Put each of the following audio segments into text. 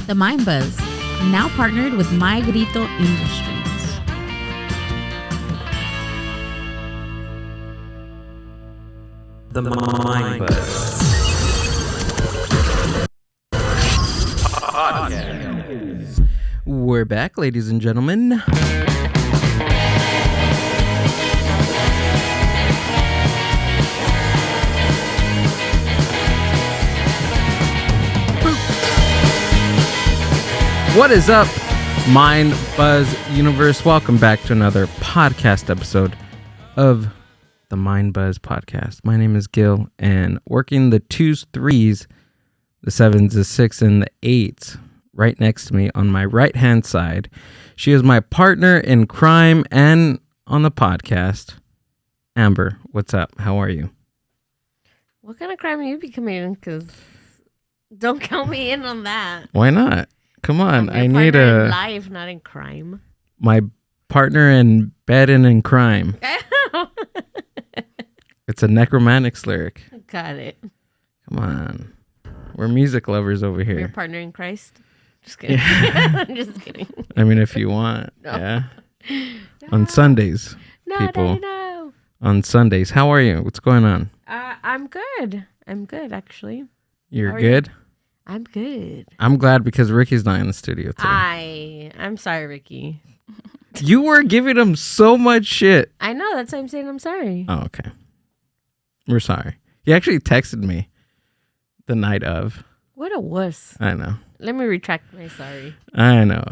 The Mind Buzz, now partnered with Grito Industries. The Mind Buzz Podcast. We're back, ladies and gentlemen. What is up, Mind Buzz Universe? Welcome back to another podcast episode of the Mind Buzz Podcast. My name is Gil, and working the 2s, 3s, the 7s, the 6, and the 8s right next to me on my right-hand side. She is my partner in crime and on the podcast. Amber, what's up? How are you? What kind of crime are you be committing? Because don't count me in on that. Why not? Come on, I need in life, not in crime. My partner in bed and in crime. It's a necromantics lyric. Got it. Come on. We're music lovers over here. Your partner in Christ? Just kidding. Yeah. I'm just kidding. I mean, if you want. No. Yeah. No. On Sundays. No, people. no. On Sundays. How are you? What's going on? I'm good. I'm good, actually. You're good? I'm good. I'm glad because Ricky's not in the studio today. I'm sorry, Ricky. You were giving him so much shit. I know. That's why I'm saying I'm sorry. Oh, okay. We're sorry. He actually texted me the night of. What a wuss. I know. Let me retract my sorry. I know.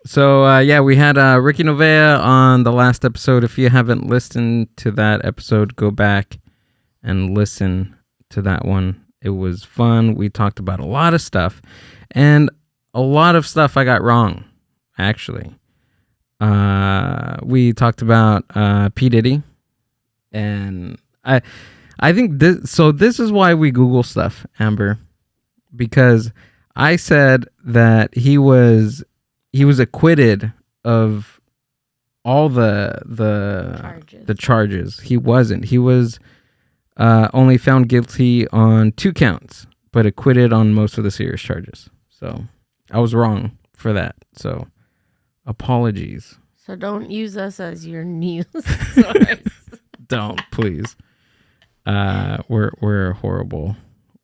So we had Ricky Novea on the last episode. If you haven't listened to that episode, go back and listen to that one. It was fun. We talked about a lot of stuff, and a lot of stuff I got wrong, actually. We talked about P. Diddy, and I think this is why we Google stuff, Amber, because I said that he was acquitted of all the charges. He wasn't. He was only found guilty on 2 counts, but acquitted on most of the serious charges. So I was wrong for that. So apologies. So don't use us as your news source. Don't, please. We're horrible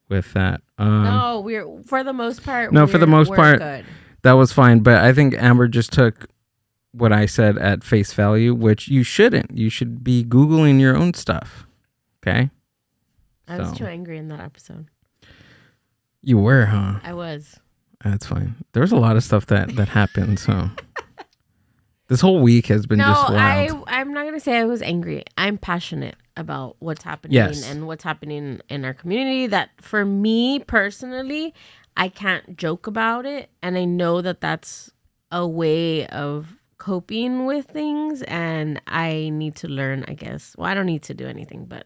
with that. No, we're for the most part. No, for the most part, good. That was fine. But I think Amber just took what I said at face value, which you shouldn't. You should be Googling your own stuff. Okay. I was too angry in that episode. You were, huh? I was. That's fine. There was a lot of stuff that happened. So this whole week has been just wild. I'm not gonna say I was angry. I'm passionate about what's happening and what's happening in our community. That for me personally, I can't joke about it, and I know that that's a way of coping with things, and I need to learn, I guess. Well, I don't need to do anything, but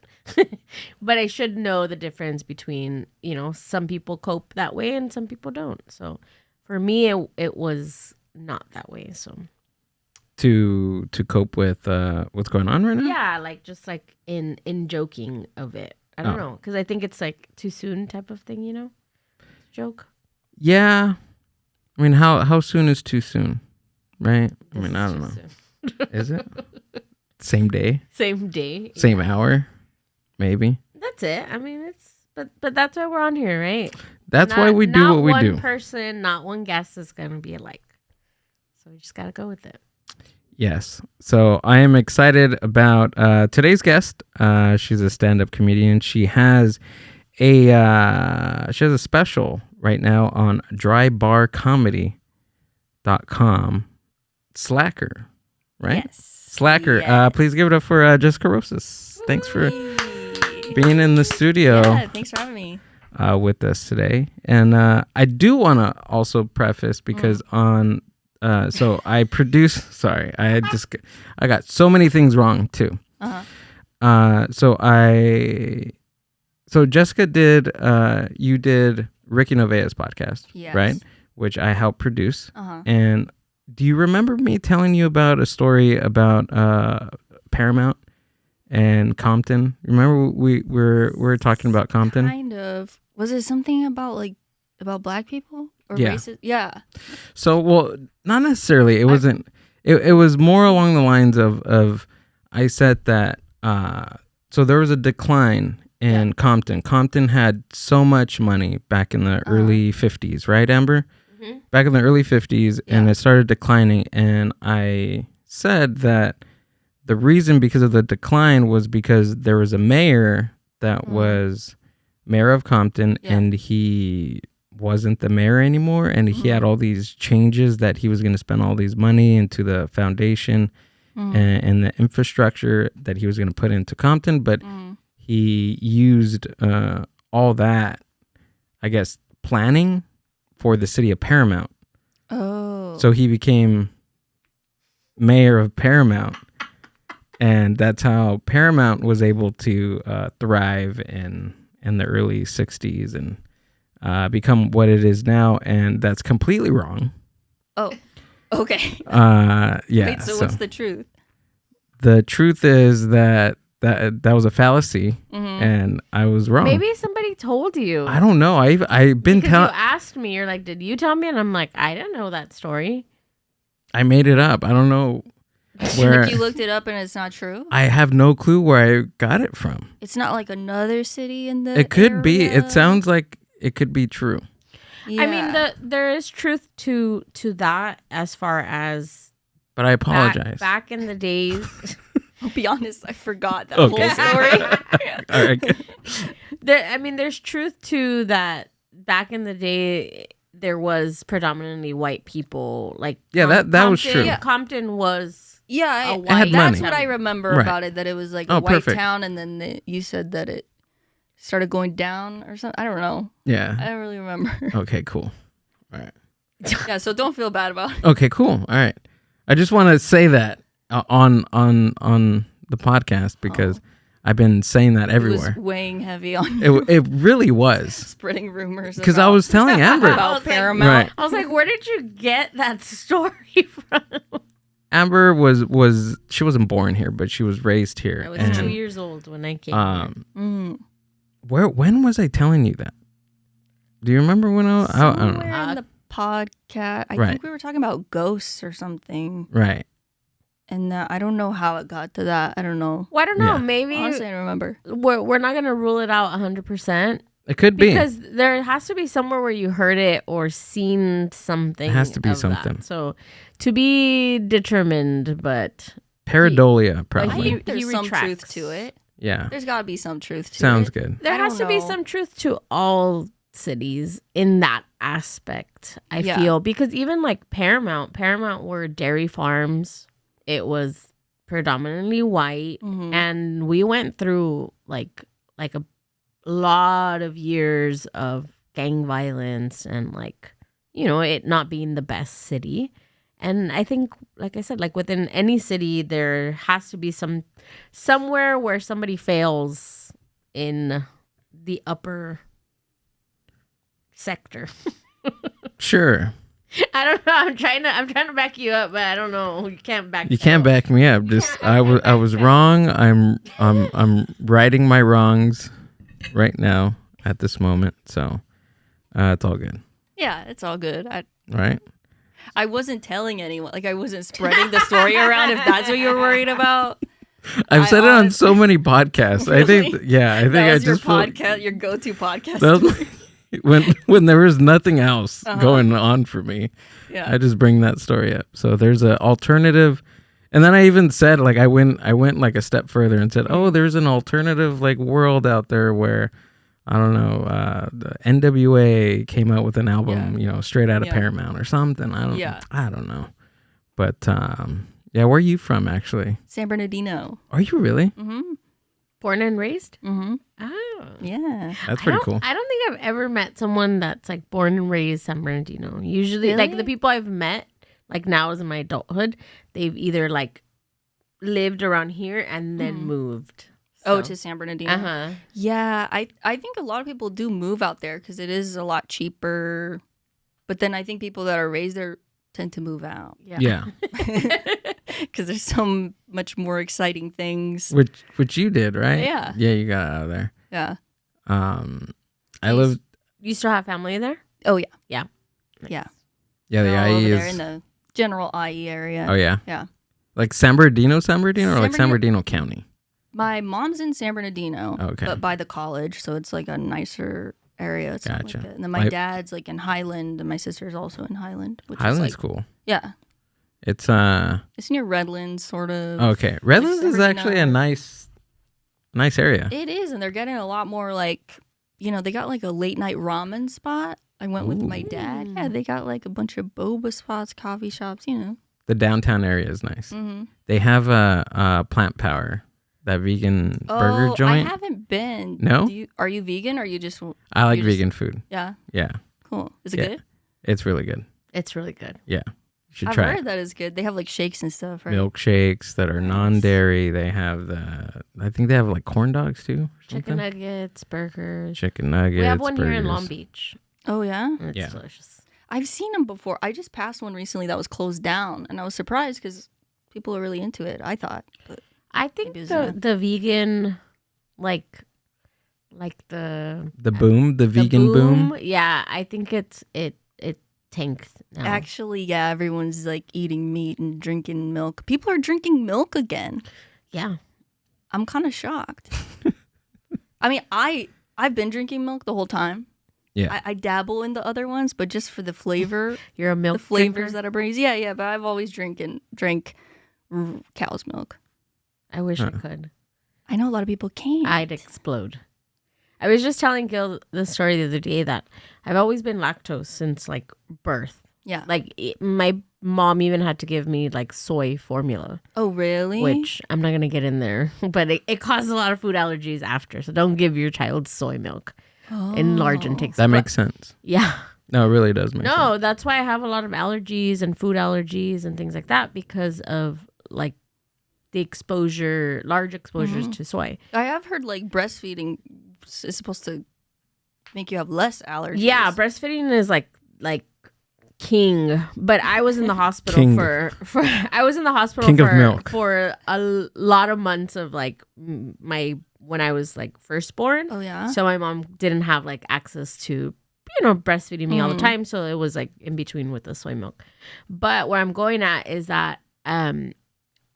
but I should know the difference between, some people cope that way and some people don't. So for me, it was not that way. So to cope with what's going on right now? Yeah, just in joking of it. I don't know, because I think it's too soon type of thing, joke. Yeah. I mean, how soon is too soon? Right? I mean, I don't know. Is it? Same day? Same day. Same hour? Maybe. That's it. I mean, but that's why we're on here, right? That's why we do what we do. Not one person, not one guest is going to be alike. So we just got to go with it. Yes. So I am excited about today's guest. She's a stand-up comedian. She has a special right now on drybarcomedy.com. Slacker, right? Yes. Slacker. Yes. Please give it up for Jessica Rosas. Thanks for being in the studio. Yeah, thanks for having me. With us today. And I do want to also preface because so I produce. Sorry, I got so many things wrong too. So Jessica did. You did Ricky Novea's podcast, yes. Right? Which I helped produce. And do you remember me telling you about a story about Paramount and Compton? Remember we were talking about Compton? Kind of. Was it something about about black people or Yeah. racist. Yeah. So, well, not necessarily. It wasn't. It was more along the lines of I said that. So there was a decline in Compton. Compton had so much money back in the early 50s, right, Amber? Mm-hmm. Back in the early 50s, and it started declining. And I said that the reason because of the decline was because there was a mayor that was mayor of Compton, and he wasn't the mayor anymore, and he had all these changes that he was going to spend all these money into the foundation and the infrastructure that he was going to put into Compton, but he used all that, I guess, planning for the city of Paramount. Oh. So he became mayor of Paramount, and that's how Paramount was able to thrive in the early 60s and become what it is now, and that's completely wrong. Oh, okay. Yeah. Wait, so what's the truth? The truth is that was a fallacy, and I was wrong. Maybe somebody told you. I don't know. I've been telling. You asked me. You're like, did you tell me? And I'm like, I didn't know that story. I made it up. I don't know where. Like you looked it up and it's not true? I have no clue where I got it from. It's not like another city in the It could be. area? It sounds like it could be true. Yeah. I mean, there is truth to that as far as. But I apologize. Back in the days. I'll be honest, I forgot that Okay. whole story. All right. There's truth to that. Back in the day, there was predominantly white people. Like that was true. Yeah. Compton was Yeah, a It had white. money. that's what I remember Right. about it, that it was like Oh, a white perfect. town, and then you said that it started going down or something. I don't know. Yeah. I don't really remember. Okay, cool. All right. Yeah, so don't feel bad about it. Okay, cool. All right. I just want to say that on the podcast because I've been saying that It everywhere. was weighing heavy on you, It really was spreading rumors. because I was telling Amber. about Paramount. Right. I was like, where did you get that story from? Amber was she wasn't born here, but she was raised here. I was and, 2 years old when I came. when was I telling you that? Do you remember when I don't know. Somewhere in the podcast, I Right. think we were talking about ghosts or something, Right. and I don't know how it got to that. I don't know. Well, I don't know. Yeah. Maybe Honestly, I don't remember. we're not gonna rule it out 100%. It could be. Because there has to be somewhere where you heard it or seen something. It has to be of that. something. So to be determined, but Pareidolia, I probably. think there's he some truth retracts. to it. Yeah. There's got to be some truth to Sounds it. good. there I has to don't be know. some truth to all cities in that aspect, I Yeah. feel. Because even like Paramount were dairy farms. It was predominantly white. Mhm. And we went through like a lot of years of gang violence and like, you know, it not being the best city. And I think, like I said, like within any city, there has to be somewhere where somebody fails in the upper sector. Sure. I don't know. I'm trying to back you up, but I don't know. You can't back. You can't back me up. Just I was wrong. I'm righting my wrongs right now at this moment. So it's all good. Yeah, it's all good. Right? I wasn't telling anyone. Like, I wasn't spreading the story around, if that's what you're worried about. I've said it on so many podcasts. I think Really? I think That I was your just feel- podcast, your go-to podcast. that was when there was nothing else Uh-huh. going on for me. Yeah. I just bring that story up. So there's an alternative, and then I even said like I went like a step further and said, oh, there's an alternative like world out there where I don't know, the NWA came out with an album, you know, straight out of Yeah. Paramount or something. I don't know, but yeah, where are you from actually? San Bernardino. Are you really? Mm-hmm. Born and raised. Mm-hmm. Oh, Yeah. That's pretty cool. I don't think I've ever met someone that's like born and raised San Bernardino. Usually, like Really? the people I've met, like now as in my adulthood, they've either like lived around here and then moved. Oh, to San Bernardino. Uh-huh. Yeah, I think a lot of people do move out there because it is a lot cheaper. But then I think people that are raised there tend to move out Yeah, because there's so much more exciting things. which you did, right? Yeah. Yeah, you got out of there. Yeah. I lived. You still have family there? Oh yeah, Yeah. yeah. Yeah, the They're all over IE there in is. the general IE area. Oh yeah, Yeah. like San Bernardino, or like San San Bernardino County. My mom's in San Bernardino, Okay. but by the college, so it's like a nicer area. It's not Gotcha. like that. And then my dad's like in Highland, and my sister's also in Highland, which Highland's is like cool. yeah, It's it's near Redlands, sort of. okay. Redlands San is actually a Bernardino. nice area. It is, and they're getting a lot more like, they got like a late night ramen spot. I went with my dad. Yeah, they got like a bunch of boba spots, coffee shops. The downtown area is nice. Mm-hmm. They have a Plant Power, that vegan burger joint. I haven't been. No? Are you vegan, or are you just? I like you're just- vegan food. Yeah. Yeah, Cool. Is it Yeah. good? it's really good. It's really good. Yeah, you should I've try it. heard that is good. They have like shakes and stuff, right? Milkshakes that are Nice. non-dairy. They have I think they have like corn dogs too. Or Chicken something. nuggets, burgers. Chicken nuggets. We have one here in burgers. Long Beach. Oh yeah. And it's Yeah. delicious. I've seen them before. I just passed one recently that was closed down, and I was surprised because people are really into it. I thought. But I think Maybe it's the vegan, like the The vegan boom. Yeah, I think it tanks now. actually, yeah, everyone's like eating meat and drinking milk. People are drinking milk again. Yeah. I'm kind of shocked. I mean, I've been drinking milk the whole time. Yeah. I dabble in the other ones, but just for the flavor, You're a milk the flavors drinker? that it brings. Yeah, but I've always drank cow's milk. I wish I could. I know a lot of people can't. I'd explode. I was just telling Gil the story the other day that I've always been lactose since like birth. Yeah. Like my mom even had to give me like soy formula, Oh, really? which I'm not gonna get in there, but it causes a lot of food allergies after. So don't give your child soy milk in large intakes. That But- makes sense. yeah. No, it really does make sense. No, that's why I have a lot of allergies and food allergies and things like that because of like the large exposures to soy. I have heard like breastfeeding is supposed to make you have less allergies. Yeah, breastfeeding is like king, but I was in the hospital King. for I was in the hospital King of for milk. for a lot of months of like when I was like first born. Oh yeah. So my mom didn't have like access to breastfeeding me all the time, so it was like in between with the soy milk. But where I'm going at is that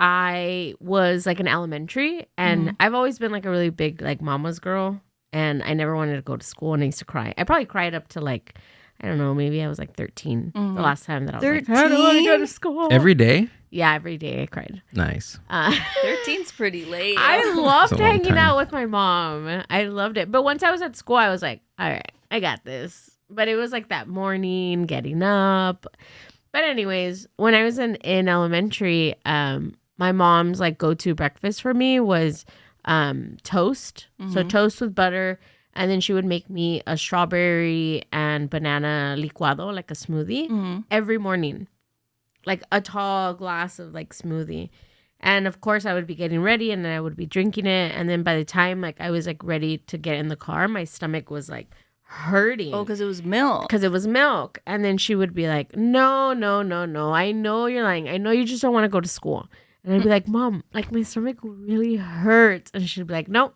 I was like in elementary, and I've always been like a really big like mama's girl, and I never wanted to go to school, and I used to cry. I probably cried up to like, I don't know, maybe I was like 13 the last time that I was like, I don't want to go to school. Every day? Yeah, every day I cried. Nice. 13's pretty late. I loved It's a long hanging time. out with my mom. I loved it. But once I was at school, I was like, all right, I got this. But it was like that morning getting up. But anyways, when I was in elementary, my mom's like go-to breakfast for me was toast. So toast with butter. And then she would make me a strawberry and banana licuado, like a smoothie, every morning. Like a tall glass of like smoothie. And of course I would be getting ready and then I would be drinking it. And then by the time like I was like ready to get in the car, my stomach was like hurting. Oh, because it was milk. Because it was milk. And then she would be like, no. I know you're lying. I know you just don't want to go to school. And I'd be like, Mom, like my stomach really hurts. And she'd be like, nope,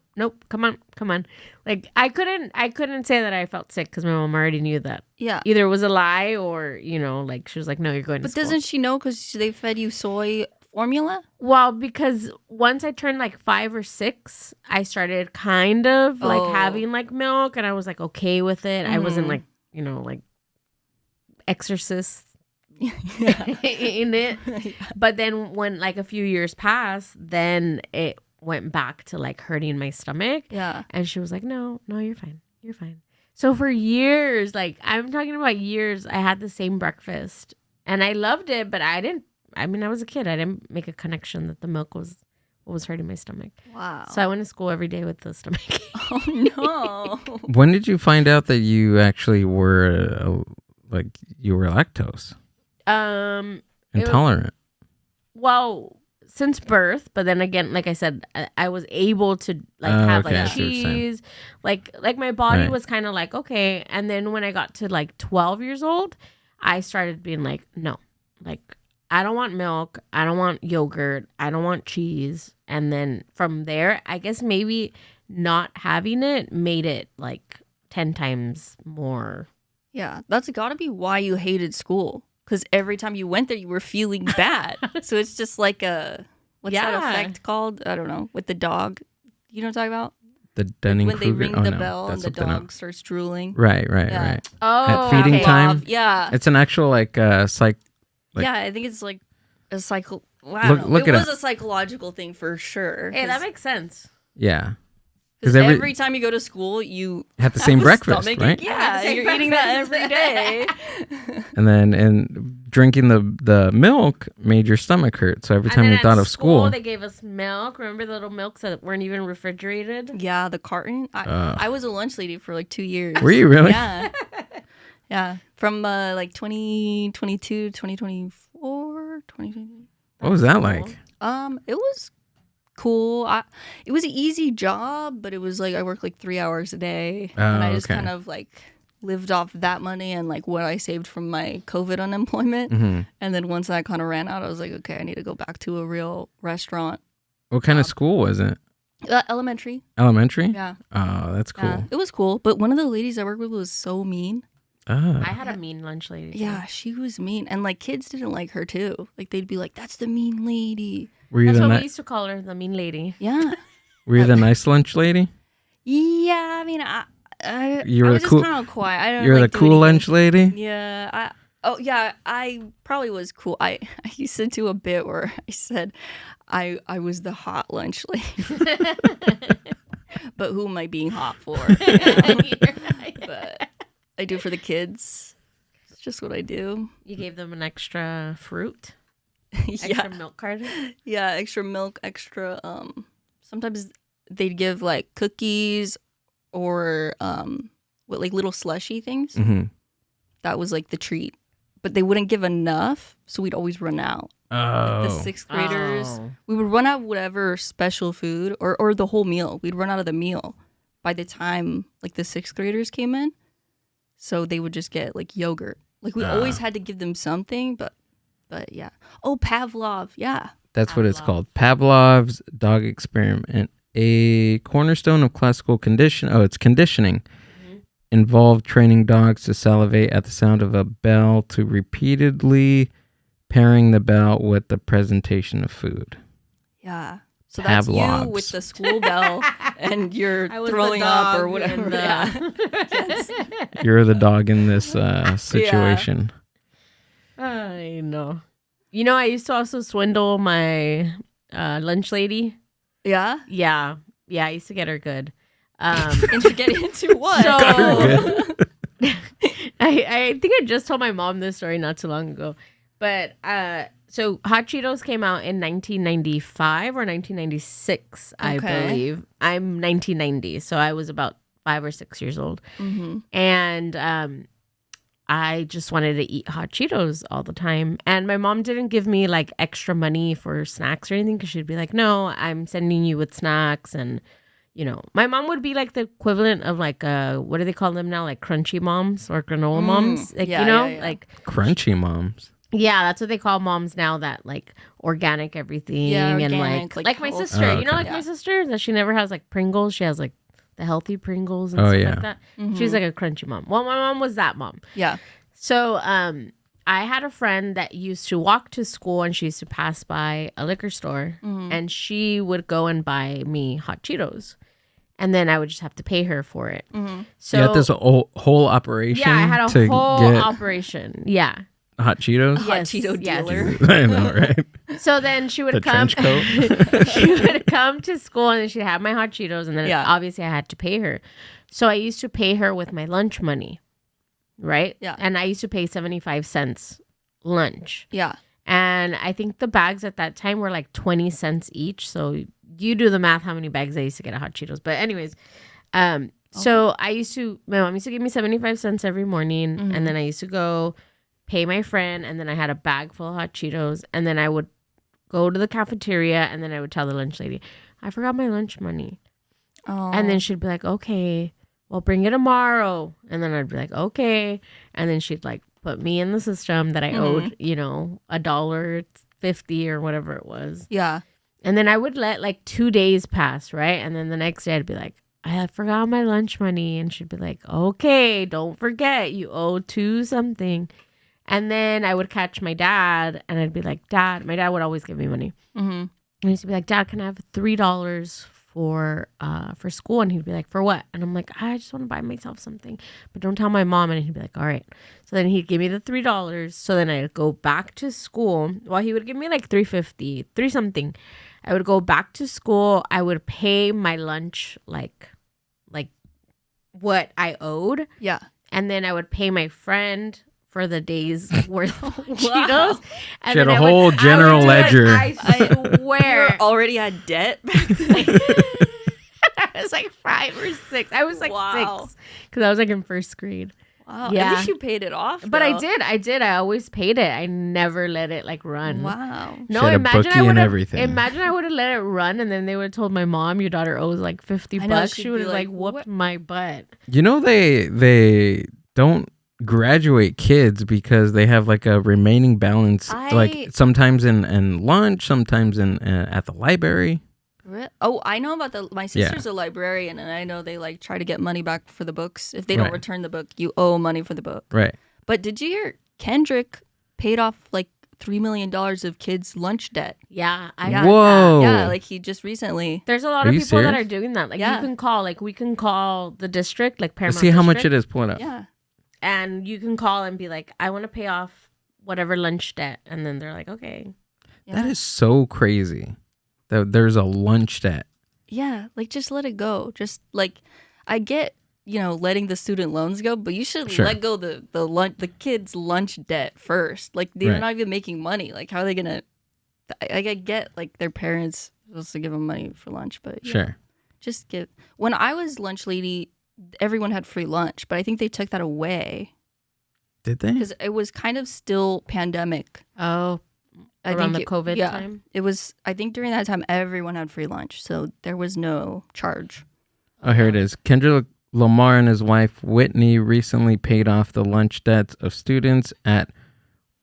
come on. Like I couldn't say that I felt sick because my mom already knew that Yeah. either it was a lie or, like she was like, no, you're going to But school. doesn't she know because they fed you soy formula? Well, because once I turned like 5 or 6, I started kind of like having like milk and I was like okay with it. I wasn't like, like exorcist in it. But then when like a few years passed, then it went back to like hurting my stomach. Yeah. And she was like, no, you're fine. You're fine. So for years, like I'm talking about years, I had the same breakfast and I loved it, but I was a kid. I didn't make a connection that the milk was what was hurting my stomach. Wow. So I went to school every day with the stomach. Oh no. When did you find out that you actually were you were lactose intolerant? Well, since birth, but then again, like I said, I was able to have okay, I like see what you're saying. cheese, like my body Right. was kind of like okay. And then when I got to like 12 years old, I started being like, no, like I don't want milk, I don't want yogurt, I don't want cheese. And then from there, I guess maybe not having it made it like 10 times more Yeah, that's got to be why you hated school. Because every time you went there, you were feeling bad. So it's just like what's that effect called? I don't know. With the dog. You know what I'm talking about? The Dunning When they Kruger. ring the bell and the dog starts drooling. Right. Yeah. Oh, At feeding okay. time. Yeah. It's an actual like like- yeah, I think it's like a cycle. Well, I don't know. Look It it was up. a psychological thing for sure. Hey, that makes sense. Yeah. Because every time you go to school, you have the same a breakfast, stomach right? ache. Yeah, you're eating that every day. And then drinking the milk made your stomach hurt. So every time you thought of school, they gave us milk. Remember the little milks that weren't even refrigerated? Yeah, the carton. I was a lunch lady for like 2 years. were you really? Yeah. Yeah. From like 2022, 2024, 2020. What was that like? It was cool. It was an easy job, but it was like I worked like 3 hours a day, and I just okay. kind of like lived off that money and like what I saved from my COVID unemployment. And then once that kind of ran out, I was like, okay, I need to go back to a real restaurant. What kind of school was it? Elementary. Elementary? Yeah. Oh, that's cool. Yeah, it was cool, but one of the ladies I worked with was so mean. Oh. I had a mean lunch lady. Yeah, she was mean, and like kids didn't like her too. Like they'd be like, "That's the mean lady." Were you That's the what we used to call her, the mean lady. Yeah. Were you the nice lunch lady? Yeah, I mean, You I were was the cool. just kind of quiet. I don't You're like the cool lunch lady. Yeah. I probably was cool. I used to do a bit where I said I was the hot lunch lady. But who am I being hot for? But I do for the kids. It's just what I do. You gave them an extra fruit, Yeah. extra milk carton. Yeah, extra milk, extra sometimes they'd give like cookies or like little slushy things. Mm-hmm. That was like the treat. But they wouldn't give enough, so we'd always run out. Oh. The sixth graders, Oh. we would run out of whatever special food or the whole meal. We'd run out of the meal by the time like the sixth graders came in. So they would just get like yogurt. Like we always had to give them something, but yeah. Oh, Pavlov, yeah. That's what it's called. Pavlov's dog experiment, a cornerstone of classical condition. Oh, it's conditioning. Involved training dogs to salivate at the sound of a bell to repeatedly pairing the bell with the presentation of food. Yeah. So that's Pavlov's. you with the school bell and you're I was the throwing up or dog whatever. and, Yeah. Yes. You're the dog in this situation. I know. You know, I used to also swindle my lunch lady. Yeah. Yeah. I used to get her good. Into getting into what? So I think I just told my mom this story not too long ago. But so Hot Cheetos came out in 1995 or 1996, I Okay. believe. I'm 1990, so I was about 5 or 6 years old. Mm-hmm. And I just wanted to eat Hot Cheetos all the time. And my mom didn't give me like extra money for snacks or anything because she'd be like, no, I'm sending you with snacks. And, you know, my mom would be like the equivalent of like, what do they call them now? Like crunchy moms or granola moms. Like, Yeah, you know, yeah, yeah. like, Crunchy moms. yeah, that's what they call moms now, that like organic everything. Yeah, and organic, like like my healthy. sister, Oh, you know, okay. like Yeah. my sister, that she never has like Pringles. She has like the healthy Pringles and Oh, stuff yeah. like that. She's like a crunchy mom. Well, my mom was that mom. Yeah. So I had a friend that used to walk to school and she used to pass by a liquor store and she would go and buy me Hot Cheetos. And then I would just have to pay her for it. So You had this whole operation yeah, I had a to whole get operation. Yeah. hot Cheetos. Hot Yes, Cheeto yes. dealer. I know, right? So then she would The come. trench coat. She would come to school and then she'd have my Hot Cheetos, and then Yeah. obviously I had to pay her. So I used to pay her with my lunch money, right? Yeah. And I used to pay 75 cents lunch. Yeah. And I think the bags at that time were like 20 cents each. So you do the math how many bags I used to get of Hot Cheetos. But anyways, so my mom used to give me 75 cents every morning, and then I used to go pay my friend, and then I had a bag full of Hot Cheetos, and then I would go to the cafeteria, and then I would tell the lunch lady, I forgot my lunch money. Oh. And then she'd be like, okay, well, bring it tomorrow. And then I'd be like, okay. And then she'd like put me in the system that I owed, you know, $1.50 or whatever it was. Yeah. And then I would let like 2 days pass, right? And then the next day I'd be like, I forgot my lunch money. And she'd be like, okay, don't forget, you owe 2 something. And then I would catch my dad and I'd be like, Dad, my dad would always give me money. Mm-hmm. And he used to be like, Dad, can I have $3 for school? And he'd be like, for what? And I'm like, I just want to buy myself something, but don't tell my mom. And he'd be like, all right. So then he'd give me the $3. So then I'd go back to school. Well, he would give me like $3.50, 3 something. I would go back to school. I would pay my lunch like what I owed. Yeah. And then I would pay my friend for the day's worth of Cheetos. And She had then a I whole would general do it. ledger. I swear. Already had debt back then. I was like 5 or 6. I was like Wow. 6 because I was like in first grade. Wow. Yeah. At least you paid it off. But I though. did. I always paid it. I never let it like run. Wow. No, She had a imagine bookie I and would have. everything. Imagine I would have let it run, and then they would have told my mom, "Your daughter owes like $50." I know, She she'd would be have like, like whooped "What?" my butt. You know, they don't graduate kids because they have like a remaining balance, like sometimes in lunch, sometimes in at the library. Oh, I know about my sister's a librarian, and I know they like try to get money back for the books. If they don't Right. return the book, you owe money for the book. Right. But did you hear Kendrick paid off like $3 million of kids' lunch debt? Yeah, I Yeah. heard that. Whoa. Yeah, like he just recently. There's a lot Are of you people that serious? are doing that. Like Yeah. you can call, like we can call the district, like Paramount. Let's see how much District, it is. Pull it up. Yeah. and you can call and be like, I want to pay off whatever lunch debt, and then they're like, okay. That is so crazy. That there's a lunch debt. Yeah, like just let it go. Just like I get, letting the student loans go, but you should Sure. let go the kids' lunch debt first. Like they're Right. not even making money. Like how are they gonna? I get like their parents supposed to give them money for lunch, but yeah, Sure. just give. When I was lunch lady, everyone had free lunch, but I think they took that away Did they? because it was kind of still pandemic. Oh, around the COVID time. It was. I think during that time, everyone had free lunch, so there was no charge. Oh, here it is. Kendrick Lamar and his wife Whitney recently paid off the lunch debts of students at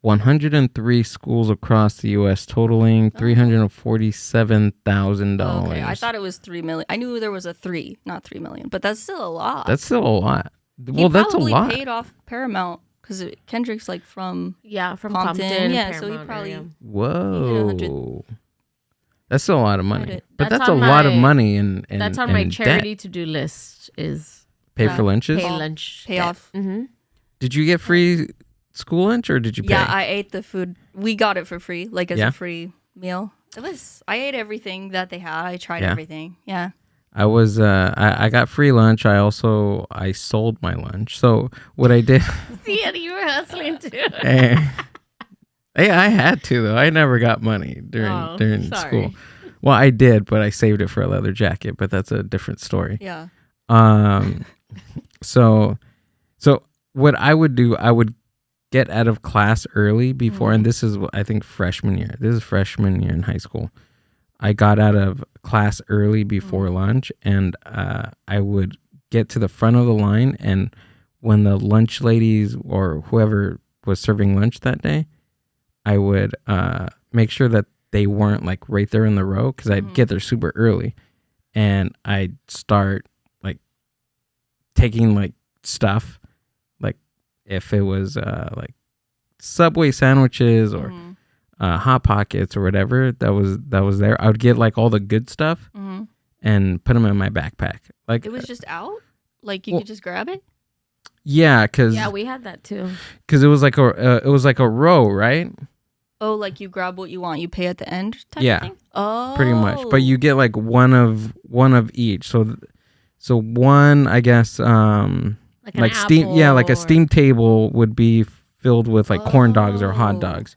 103 schools across the U.S., totaling $347,000. Okay, I thought it was 3 million. I knew there was a 3, not 3 million, but that's still a lot. That's still a lot. He Well, that's a probably lot. paid off Paramount because Kendrick's like from. Yeah, from Compton, Compton. yeah, so he Paramount probably- area. Whoa. That's still a lot of money. it. But That's that's a on lot of my- money in That's on my in charity debt. to-do list is Pay for lunches? pay lunch. Pay off. Mm-hmm. Did you get free school lunch or did you pay? Yeah, I ate the food. We got it for free, like as Yeah? a free meal. I ate everything that they had. I tried Yeah. everything. Yeah. I was I got free lunch. I sold my lunch. So what I did See, and you were hustling too. Hey, I had to though. I never got money during sorry. school. Well, I did, but I saved it for a leather jacket. But that's a different story. Yeah. So what I would do, I would get out of class early before, and this is I think freshman year. This is freshman year in high school. I got out of class early before lunch, and I would get to the front of the line, and when the lunch ladies or whoever was serving lunch that day, I would make sure that they weren't like right there in the row because I'd get there super early, and I'd start like taking like stuff, like if it was like Subway sandwiches or Hot Pockets or whatever that was there, I would get like all the good stuff and put them in my backpack. Like It was just out? Like you well, could just grab it? yeah, because Yeah, we had that too. it was like a row, right? Oh, like you grab what you want, you pay at the end type Yeah. of thing? Oh. Pretty much, but you get like one of each. So one, I guess, Like an like steam, yeah, like a apple or- steam table would be filled with like corn dogs or hot Oh. dogs.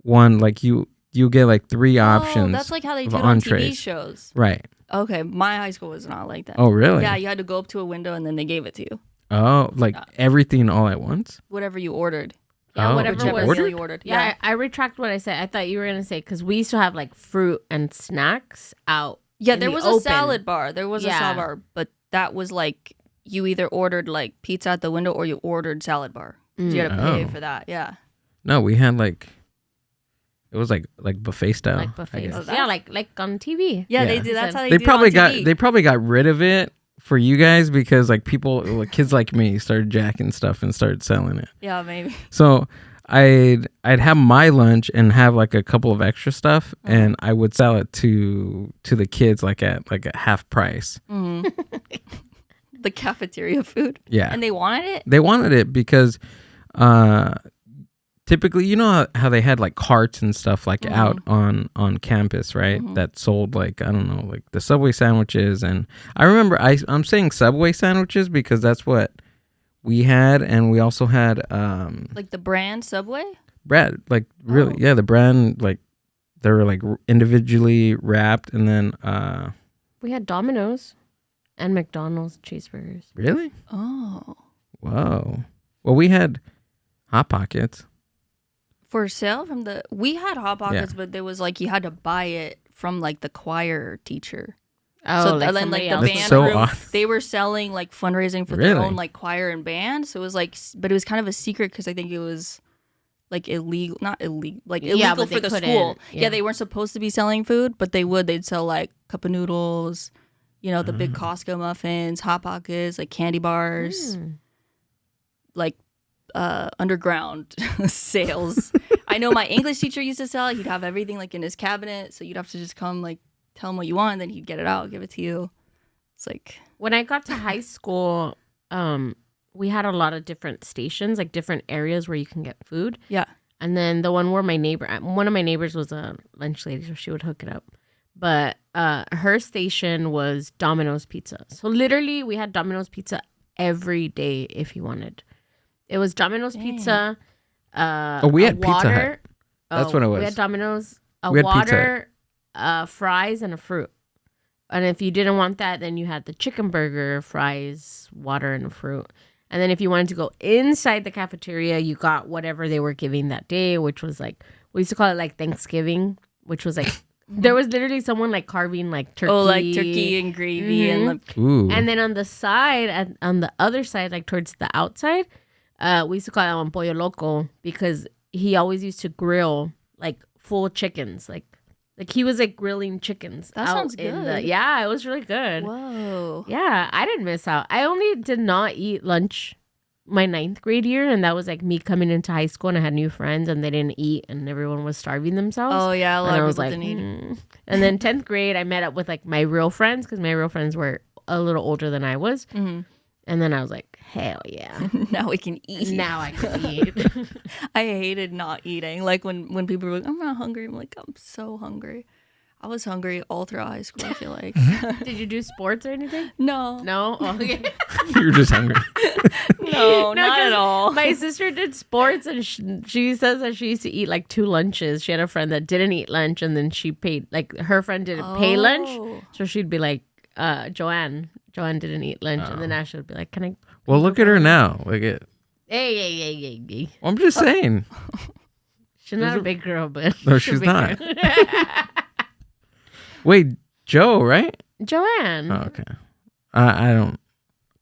One, like you get like 3 options. Oh, that's like how they of do it on TV entrees. shows. Right. Okay, my high school was not like that. Oh, really? Yeah, you had to go up to a window and then they gave it to you. Oh, like everything all at once? Whatever you ordered. Yeah, Oh, whatever whichever was. order? you ordered. Yeah, I retract what I said. I thought you were gonna say because we used to have like fruit and snacks out. Yeah, in there the was open. a salad bar. There was a Yeah. salad bar, but that was like you either ordered like pizza at the window or you ordered salad bar. So you had to pay Oh. for that. Yeah. No, we had like it was like buffet style. Like I buffets. guess. Yeah, like on TV. Yeah, Yeah. they do. That's how they They do probably it on TV. got rid of it for you guys because like people, like kids like me, started jacking stuff and started selling it. Yeah, maybe. So I'd have my lunch and have like a couple of extra stuff, and I would sell it to the kids like at half price. The cafeteria food. Yeah, And they wanted it? they wanted it because typically, you know how they had like carts and stuff like out on campus, right? That sold like, I don't know, like the Subway sandwiches. And I remember I'm saying Subway sandwiches because that's what we had. And we also had Like the brand Subway? bread, like really, yeah, the brand, like they were like individually wrapped. And then We had Domino's and McDonald's cheeseburgers. really? Oh. Whoa. Well, we had Hot Pockets. For sale from the... We had Hot Pockets, but there was like you had to buy it from like the choir teacher. Oh, So like and then like somebody the else. That's band so group, odd. they were selling like fundraising for their Really? own like choir and band. So it was like, but it was kind of a secret because I think it was like illegal, not illegal, like Yeah, illegal but for they the couldn't, school. yeah. Yeah, they weren't supposed to be selling food, but they would. They'd sell like cup of noodles, you know, the big Costco muffins, Hot Pockets, like candy bars, like underground sales. I know my English teacher used to sell it. He'd have everything like in his cabinet, so you'd have to just come like tell him what you want, and then he'd get it out, give it to you. It's like, When I got to high school, we had a lot of different stations, like different areas where you can get food. yeah. And then the one where one of my neighbors was a lunch lady, so she would hook it up. But her station was Domino's Pizza. So literally, we had Domino's Pizza every day if you wanted. It was Domino's Pizza. We had Pizza Hut. That's what it was. We had Domino's, We had Pizza water, fries, and a fruit. And if you didn't want that, then you had the chicken burger, fries, water, and a fruit. And then if you wanted to go inside the cafeteria, you got whatever they were giving that day, which was like, we used to call it like Thanksgiving, which was like, there was literally someone like carving like turkey. Oh, like turkey and gravy and like, Ooh. And then on the side, on the other side, like towards the outside, we used to call that one Pollo Loco because he always used to grill like full chickens. Like he was like grilling chickens. That out sounds in good. yeah, it was really good. whoa. Yeah, I didn't miss out. I only did not eat lunch my 9th grade year, and that was like me coming into high school and I had new friends and they didn't eat and everyone was starving themselves. Oh yeah, a lot And I of was people like, didn't eat. And then 10th grade, I met up with like my real friends because my real friends were a little older than I was. Mhm. And then I was like, hell yeah. Now we can eat. Now I can eat. I hated not eating. Like when people were like, I'm not hungry. I'm like, I'm so hungry. I was hungry all throughout high school, I feel like. Did you do sports or anything? No. No? Oh, okay. You're just hungry. No, not 'cause at all. My sister did sports and she says that she used to eat like 2 lunches. She had a friend that didn't eat lunch and then she paid, like her friend didn't pay lunch. Oh. So she'd be like, Joanne didn't eat lunch. And then Ashley would be like, can I? Well, look at her now. Look at. Hey. I'm just saying. She's not a big girl, but. No, a she's big not. girl. Wait, Joe, right? Joanne. Oh, okay. I don't.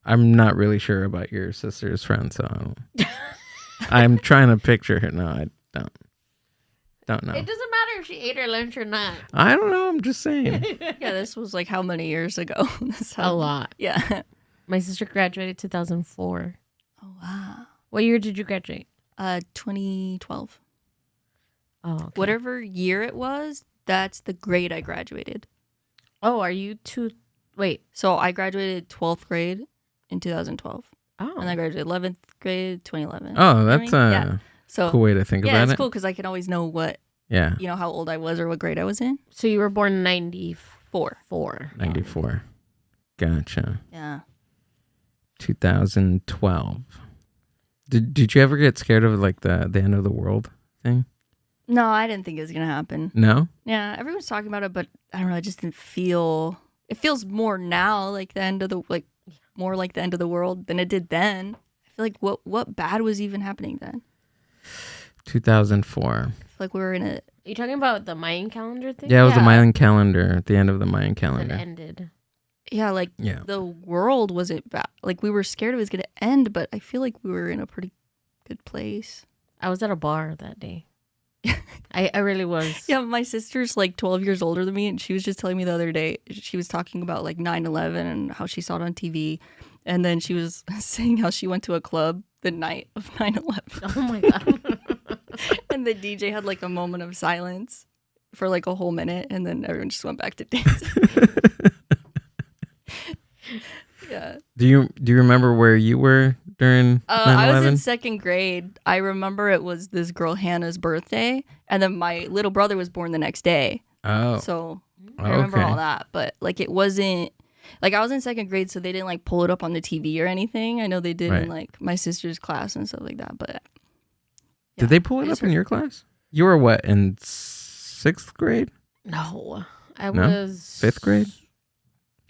I'm not really sure about your sister's friend, so I don't. I'm trying to picture her. No, I don't know. It doesn't matter if she ate her lunch or not. I don't know. I'm just saying. Yeah, this was like how many years ago? A lot. Yeah. My sister graduated 2004. Oh wow. What year did you graduate? 2012. Oh, okay. Whatever year it was, that's the grade I graduated. Oh, are you two? Wait. So I graduated 12th grade in 2012. Oh. And I graduated 11th grade 2011. Oh, that's Yeah. a So cool way to think yeah, about it's it. cool because I can always know what, Yeah. you know, how old I was or what grade I was in. So you were born in 94. 94. Gotcha. Yeah. 2012. Did you ever get scared of like the end of the world thing? No, I didn't think it was going to happen. No? Yeah, everyone's talking about it, but I don't know. I just didn't feel. It feels more now like the end of the more like the end of the world than it did then. I feel like what bad was even happening then? 2004. I feel like we were in a. Are you talking about the Mayan calendar thing? Yeah, it was the Mayan calendar. At the end of the Mayan It calendar. ended. Yeah, like Yeah. the world wasn't bad. Like we were scared it was going to end, but I feel like we were in a pretty good place. I was at a bar that day. I really was. Yeah, my sister's like 12 years older than me, and she was just telling me the other day, she was talking about like 9/11 and how she saw it on TV. And then she was saying how she went to a club the night of 9/11. Oh my God. And the DJ had like a moment of silence for like a whole minute, and then everyone just went back to dancing. Yeah. Do you remember where you were during 9/11? I was in second grade. I remember it was this girl Hannah's birthday, and then my little brother was born the next day. Oh. So I remember Okay. all that, but like it wasn't like I was in second grade, so they didn't like pull it up on the TV or anything. I know they did Right. in like my sister's class and stuff like that, but Did they pull it up in your class? You were what, in 6th grade? No, I No? was 5th grade?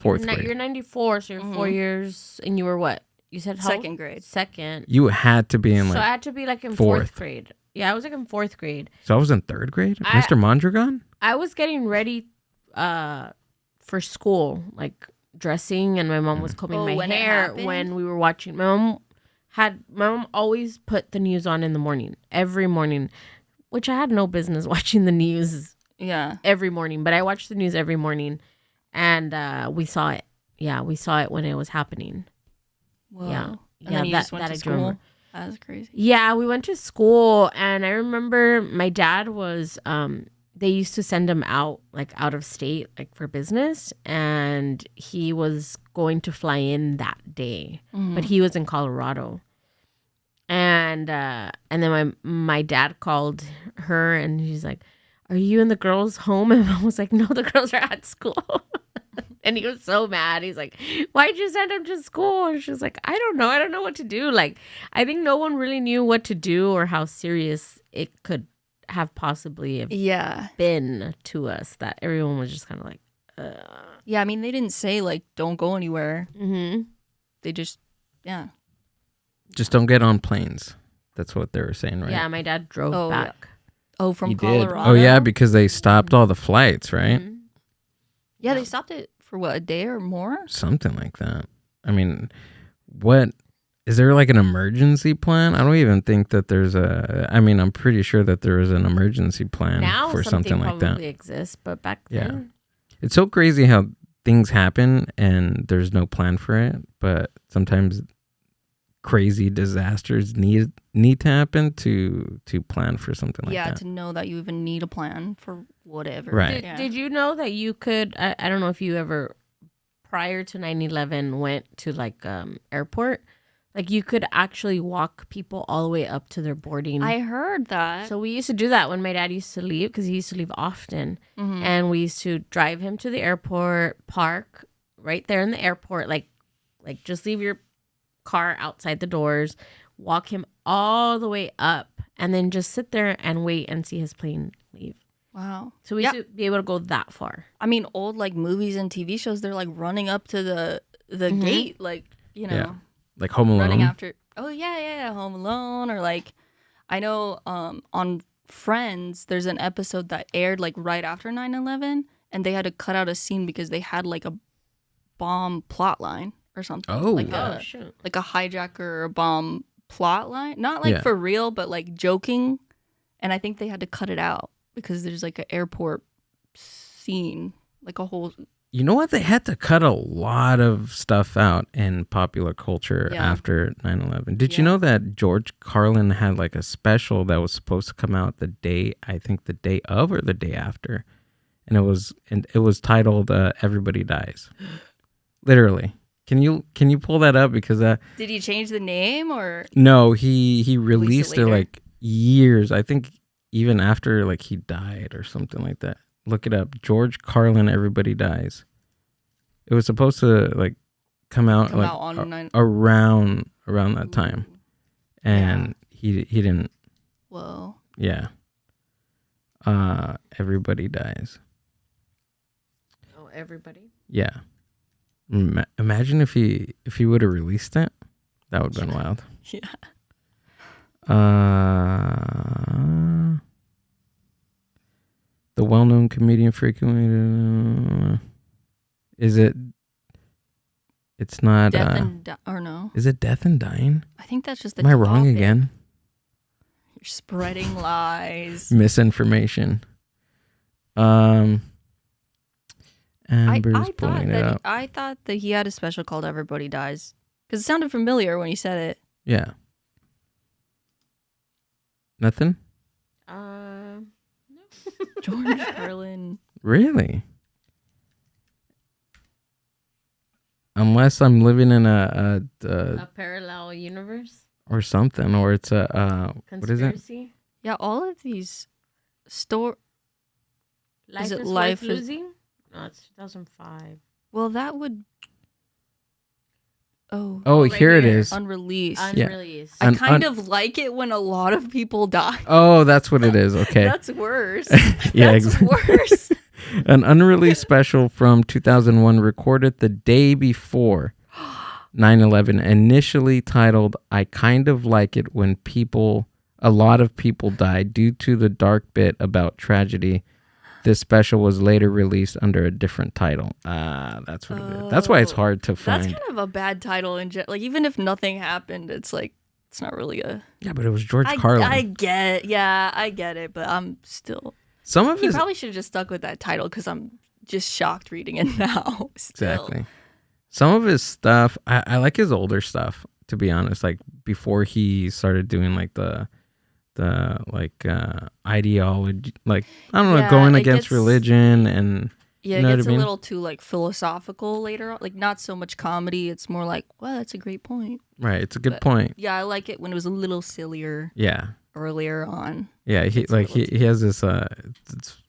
4th grade? You're 94, so you're 4 years, and you were what? You said how? second grade. Second. You had to be in So I like... had to be like in fourth. fourth grade. Yeah, I was like in 4th grade. So I was in 3rd grade? I- Mr. Mondragon? I was getting ready for school, like dressing, and my mom was combing Oh, my when it hair happened? when we were watching. My mom always put the news on in the morning, every morning, which I had no business watching the news Yeah. every morning, but I watched the news every morning, and we saw it. Yeah, we saw it when it was happening. Whoa. Yeah. And Yeah, then you that- just went that to I do school. remember. That's crazy. Yeah, we went to school, and I remember my dad was they used to send him out like out of state, like for business, and he was going to fly in that day, but he was in Colorado. And then my dad called her, and he's like, "Are you and the girls home?" And I was like, "No, the girls are at school." And he was so mad. He's like, "Why'd you send him to school?" And she was like, "I don't know. I don't know what to do." Like, I think no one really knew what to do or how serious it could have possibly have Yeah. been to us, that everyone was just kind of like, Yeah, I mean, they didn't say like don't go anywhere. mm-hmm. They just, yeah. Just don't get on planes. That's what they were saying, right? Yeah, my dad drove Oh, yeah. back. Oh, from He did. Colorado. Oh, yeah, because they stopped all the flights, right? Mhm. Yeah, they stopped it for what, a day or more? Something like that. I mean, what... Is there like an emergency plan? I don't even think that there's a... I mean, I'm pretty sure that there is an emergency plan Now for something like probably that. exists, but back Yeah. then, It's so crazy how things happen and there's no plan for it, but sometimes crazy disasters need to happen to plan for something like Yeah, that. to know that you even need a plan for whatever. Right. Yeah. Did you know that you could? I don't know if you ever, prior to 9/11, went to like airport, like you could actually walk people all the way up to their boarding. I heard that. So we used to do that when my dad used to leave, because he used to leave often, Mhm. and we used to drive him to the airport, park right there in the airport, like just leave your car outside the doors, walk him all the way up, and then just sit there and wait and see his plane leave. Wow. So we Yeah. used to be able to go that far. I mean, old like movies and TV shows, they're like running up to the gate, like, you know, Yeah. Like Home Alone. running after. Oh yeah, Home Alone, or like, I know on Friends, there's an episode that aired like right after 9/11, and they had to cut out a scene because they had like a bomb plot line or something. Oh. like Oh, shoot. like a hijacker or a bomb plot line, not like Yeah. for real, but like joking. And I think they had to cut it out because there's like an airport scene, like a whole. You know what? They had to cut a lot of stuff out in popular culture Yeah. after 9/11. Did you Yeah. know that George Carlin had like a special that was supposed to come out the day of or the day after? And it was titled Everybody Dies. Literally. Can you pull that up, because Did he change the name or? no, he released it later? like years, I think even after like he died or something like that. Look it up. George Carlin, Everybody Dies. It was supposed to like come out Come like out on nine- around that time, and he didn't. Whoa. Yeah. Everybody Dies. Oh, everybody. Yeah. Imagine if he would have released it. That would have been wild. Yeah. The well-known comedian frequently is it? It's not. Death and or no? Is it Death and Dying? I think that's just the. Am I wrong topic. again? You're spreading lies. Misinformation. Amber's pulling it up. I thought that he had a special called Everybody Dies. Because it sounded familiar when he said it. Yeah. Nothing? No. George Carlin. Really? Unless I'm living in a parallel universe. Or something, or it's a what is it? Conspiracy. Yeah, all of these Life Is it is Life Worth is- Losing? No, it's 2005. Well, that would. Oh. Oh, right here it here. is. Unreleased. Unreleased. I An kind of like it when a lot of people die. Oh, that's what it is. Okay. That's worse. Yeah, That's exactly. worse. An unreleased special from 2001 recorded the day before 9/11, initially titled "I Kind of Like It When a Lot of People Die Due to the Dark Bit About Tragedy." This special was later released under a different title. That's what it is. That's why it's hard to find. That's kind of a bad title in general. Like, even if nothing happened, it's like, it's not really a. Yeah, but it was George Carlin. I get it. Yeah, I get it. But I'm still. Some of He his probably should have just stuck with that title because I'm just shocked reading it now. Still. Exactly. Some of his stuff, I like his older stuff, to be honest. Like before he started doing like the ideology, like I don't know, Yeah, going it against gets- religion and Yeah, you know it what gets I mean? a little too like philosophical later on. Like not so much comedy. It's more like, well, that's a great point. Right. It's a good But- point. Yeah, I like it when it was a little sillier Yeah. earlier on. Yeah. He It's like a little he has this it's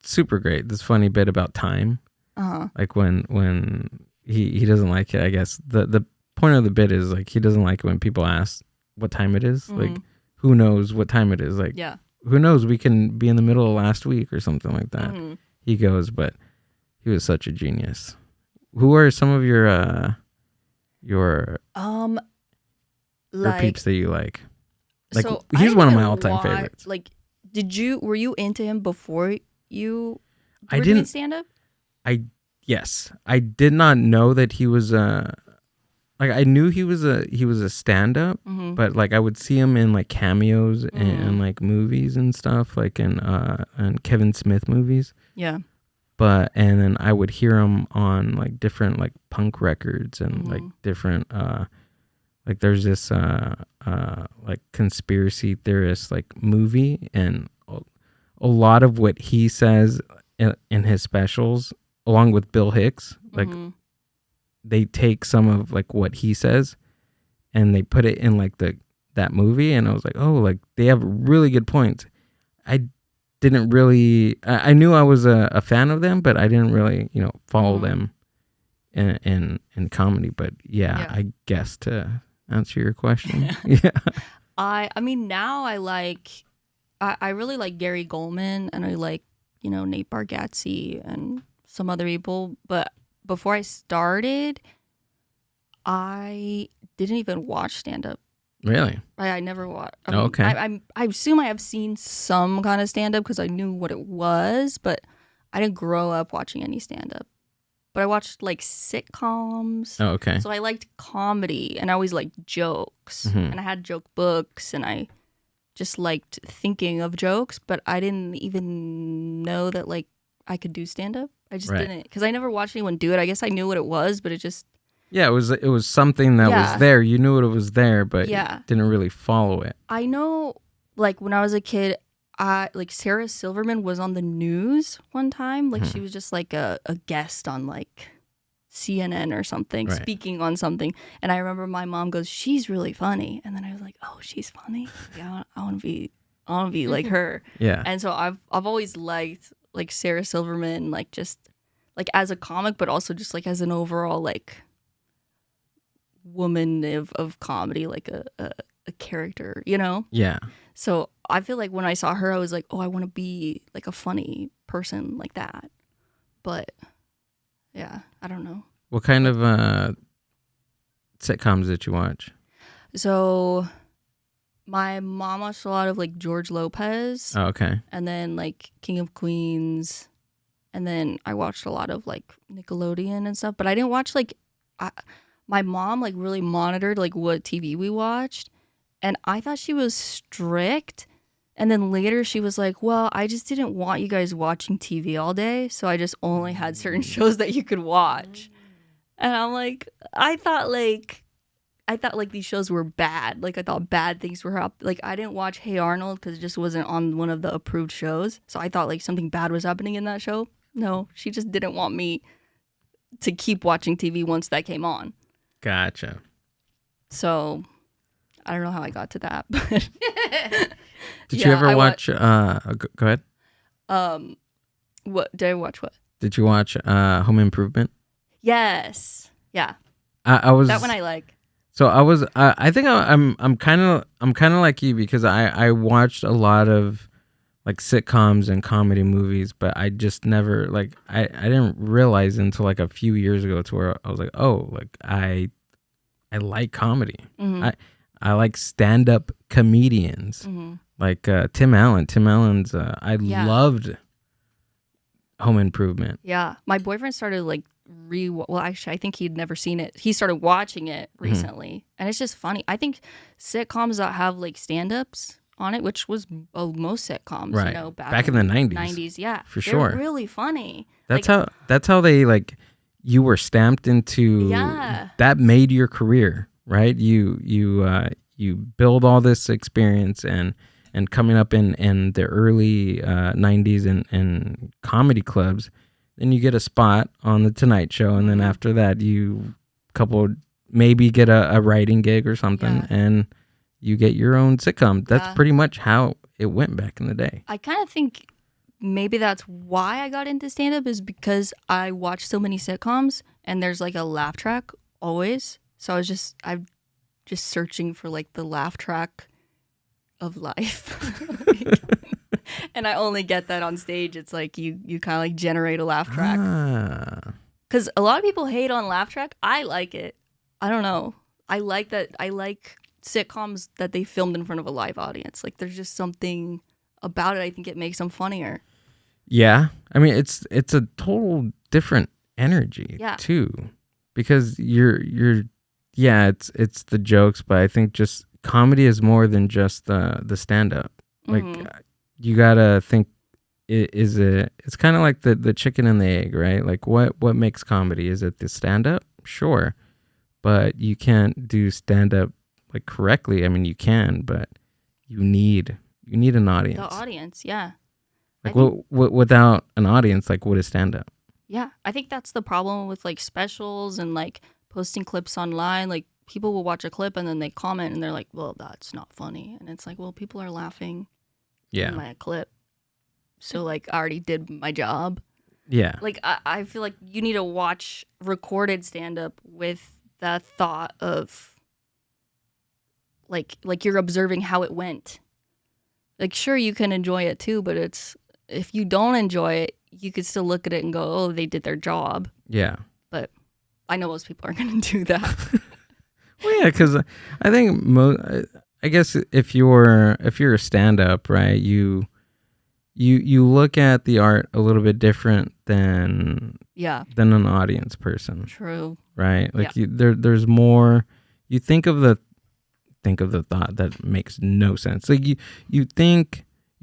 super great. This funny bit about time. Uh-huh. Like when he doesn't like it, I guess. The point of the bit is like he doesn't like it when people ask what time it is. Like who knows what time it is? Like Yeah. who knows? We can be in the middle of last week or something like that. Mhm. He goes, but he was such a genius. Who are some of your Like, peeps that you like? Like so he's I one of my didn't all-time watch- favorites. Like, were you into him before you I were doing didn't- stand-up? Yes, I did not know that he was like I knew he was a stand-up, but like I would see him in like cameos and like movies and stuff, like in Kevin Smith movies. Yeah. And then I would hear him on like different like punk records and like different like there's this like conspiracy theorist like movie, and a lot of what he says in his specials, along with Bill Hicks, like they take some of like what he says and they put it in like that movie, and I was like, oh, like they have really good points. I didn't really I knew I was a fan of them, but I didn't really follow them in comedy. But yeah, I guess to answer your question. Yeah. I mean now I really like Gary Goldman, and I like Nate Bargatze and some other people, but before I started I didn't even watch stand-up. Really? I never watched. Okay. I assume I have seen some kind of stand-up because I knew what it was, but I didn't grow up watching any stand-up. But I watched like sitcoms. Oh, okay. So I liked comedy, and I always liked jokes. And I had joke books, and I just liked thinking of jokes, but I didn't even know that like I could do stand-up. I just didn't, because I never watched anyone do it. I guess I knew what it was, but it just... Yeah, it was something that was there. You knew it was there, but you didn't really follow it. I know, like, when I was a kid, like, Sarah Silverman was on the news one time. Like, she was just, like, a guest on, like, CNN or something, speaking on something. And I remember my mom goes, she's really funny. And then I was like, oh, she's funny? Yeah, I want to be like her. Yeah. And so I've always liked, like, Sarah Silverman, like, just, like, as a comic, but also just, like, as an overall, like, woman of comedy, like a character, Yeah. So I feel like when I saw her, I was like, oh, I want to be like a funny person like that. But yeah, I don't know. What kind of sitcoms did you watch? So my mom watched a lot of like George Lopez, Oh, okay. and then like King of Queens, and then I watched a lot of like Nickelodeon and stuff, but I didn't watch like my mom like really monitored like what TV we watched, and I thought she was strict, And then later she was like, well, I just didn't want you guys watching TV all day, so I just only had certain shows that you could watch. And I'm like, I thought like these shows were bad. Like I thought bad things were up. Like I didn't watch Hey Arnold because it just wasn't on one of the approved shows. So I thought like something bad was happening in that show. No, she just didn't want me to keep watching TV once that came on. Gotcha. So I don't know how I got to that, but Did you ever watch? Go ahead. What did I watch? What did you watch? Home Improvement. Yes. Yeah. I was that one I like. So I was. I think I'm kind of like you because I watched a lot of like sitcoms and comedy movies, but I just never like I didn't realize until like a few years ago to where I was like, oh, like I like comedy. Mm-hmm. I like stand-up comedians like Tim Allen. Tim Allen's. I loved Home Improvement. Yeah, my boyfriend started like well, actually, I think he'd never seen it. He started watching it recently, and it's just funny. I think sitcoms that have like stand-ups on it, which was most sitcoms, right? You know, back in the 90s. 90s, yeah, for sure. They're really funny. That's how they like. You were stamped into. That made your career, right? You build all this experience and coming up in the early 90s in comedy clubs. Then you get a spot on the Tonight Show, and then after that, you maybe get a writing gig or something, and you get your own sitcom. That's pretty much how it went back in the day. I kind of think maybe that's why I got into stand-up is because I watch so many sitcoms, and there's like a laugh track always. So I'm just searching for like the laugh track of life. And I only get that on stage. It's like you kind of like generate a laugh track. Because a lot of people hate on laugh track. I like it. I don't know. I like that. I like sitcoms that they filmed in front of a live audience. Like there's just something about it. I think it makes them funnier. Yeah. I mean, it's a total different energy too. Because it's the jokes, but I think just comedy is more than just the stand-up. Like you gotta think, it's kind of like the chicken and the egg, right? Like what makes comedy? Is it the stand-up? Sure, but you can't do stand-up like correctly. I mean, you can, but you need an audience. The audience, yeah. Like without an audience, like what is stand-up? Yeah, I think that's the problem with like specials and like posting clips online. Like people will watch a clip and then they comment and they're like, well, that's not funny. And it's like, well, people are laughing in my clip. So like I already did my job. Yeah. Like I feel like you need to watch recorded stand-up with the thought of like you're observing how it went. Like sure you can enjoy it too, but if you don't enjoy it, you could still look at it and go, oh, they did their job. Yeah. But I know most people aren't going to do that. Well, yeah, because I think I guess if you're a stand-up, right, you look at the art a little bit different than an audience person. True. Right? Like there's more. You think of the thought that makes no sense. Like you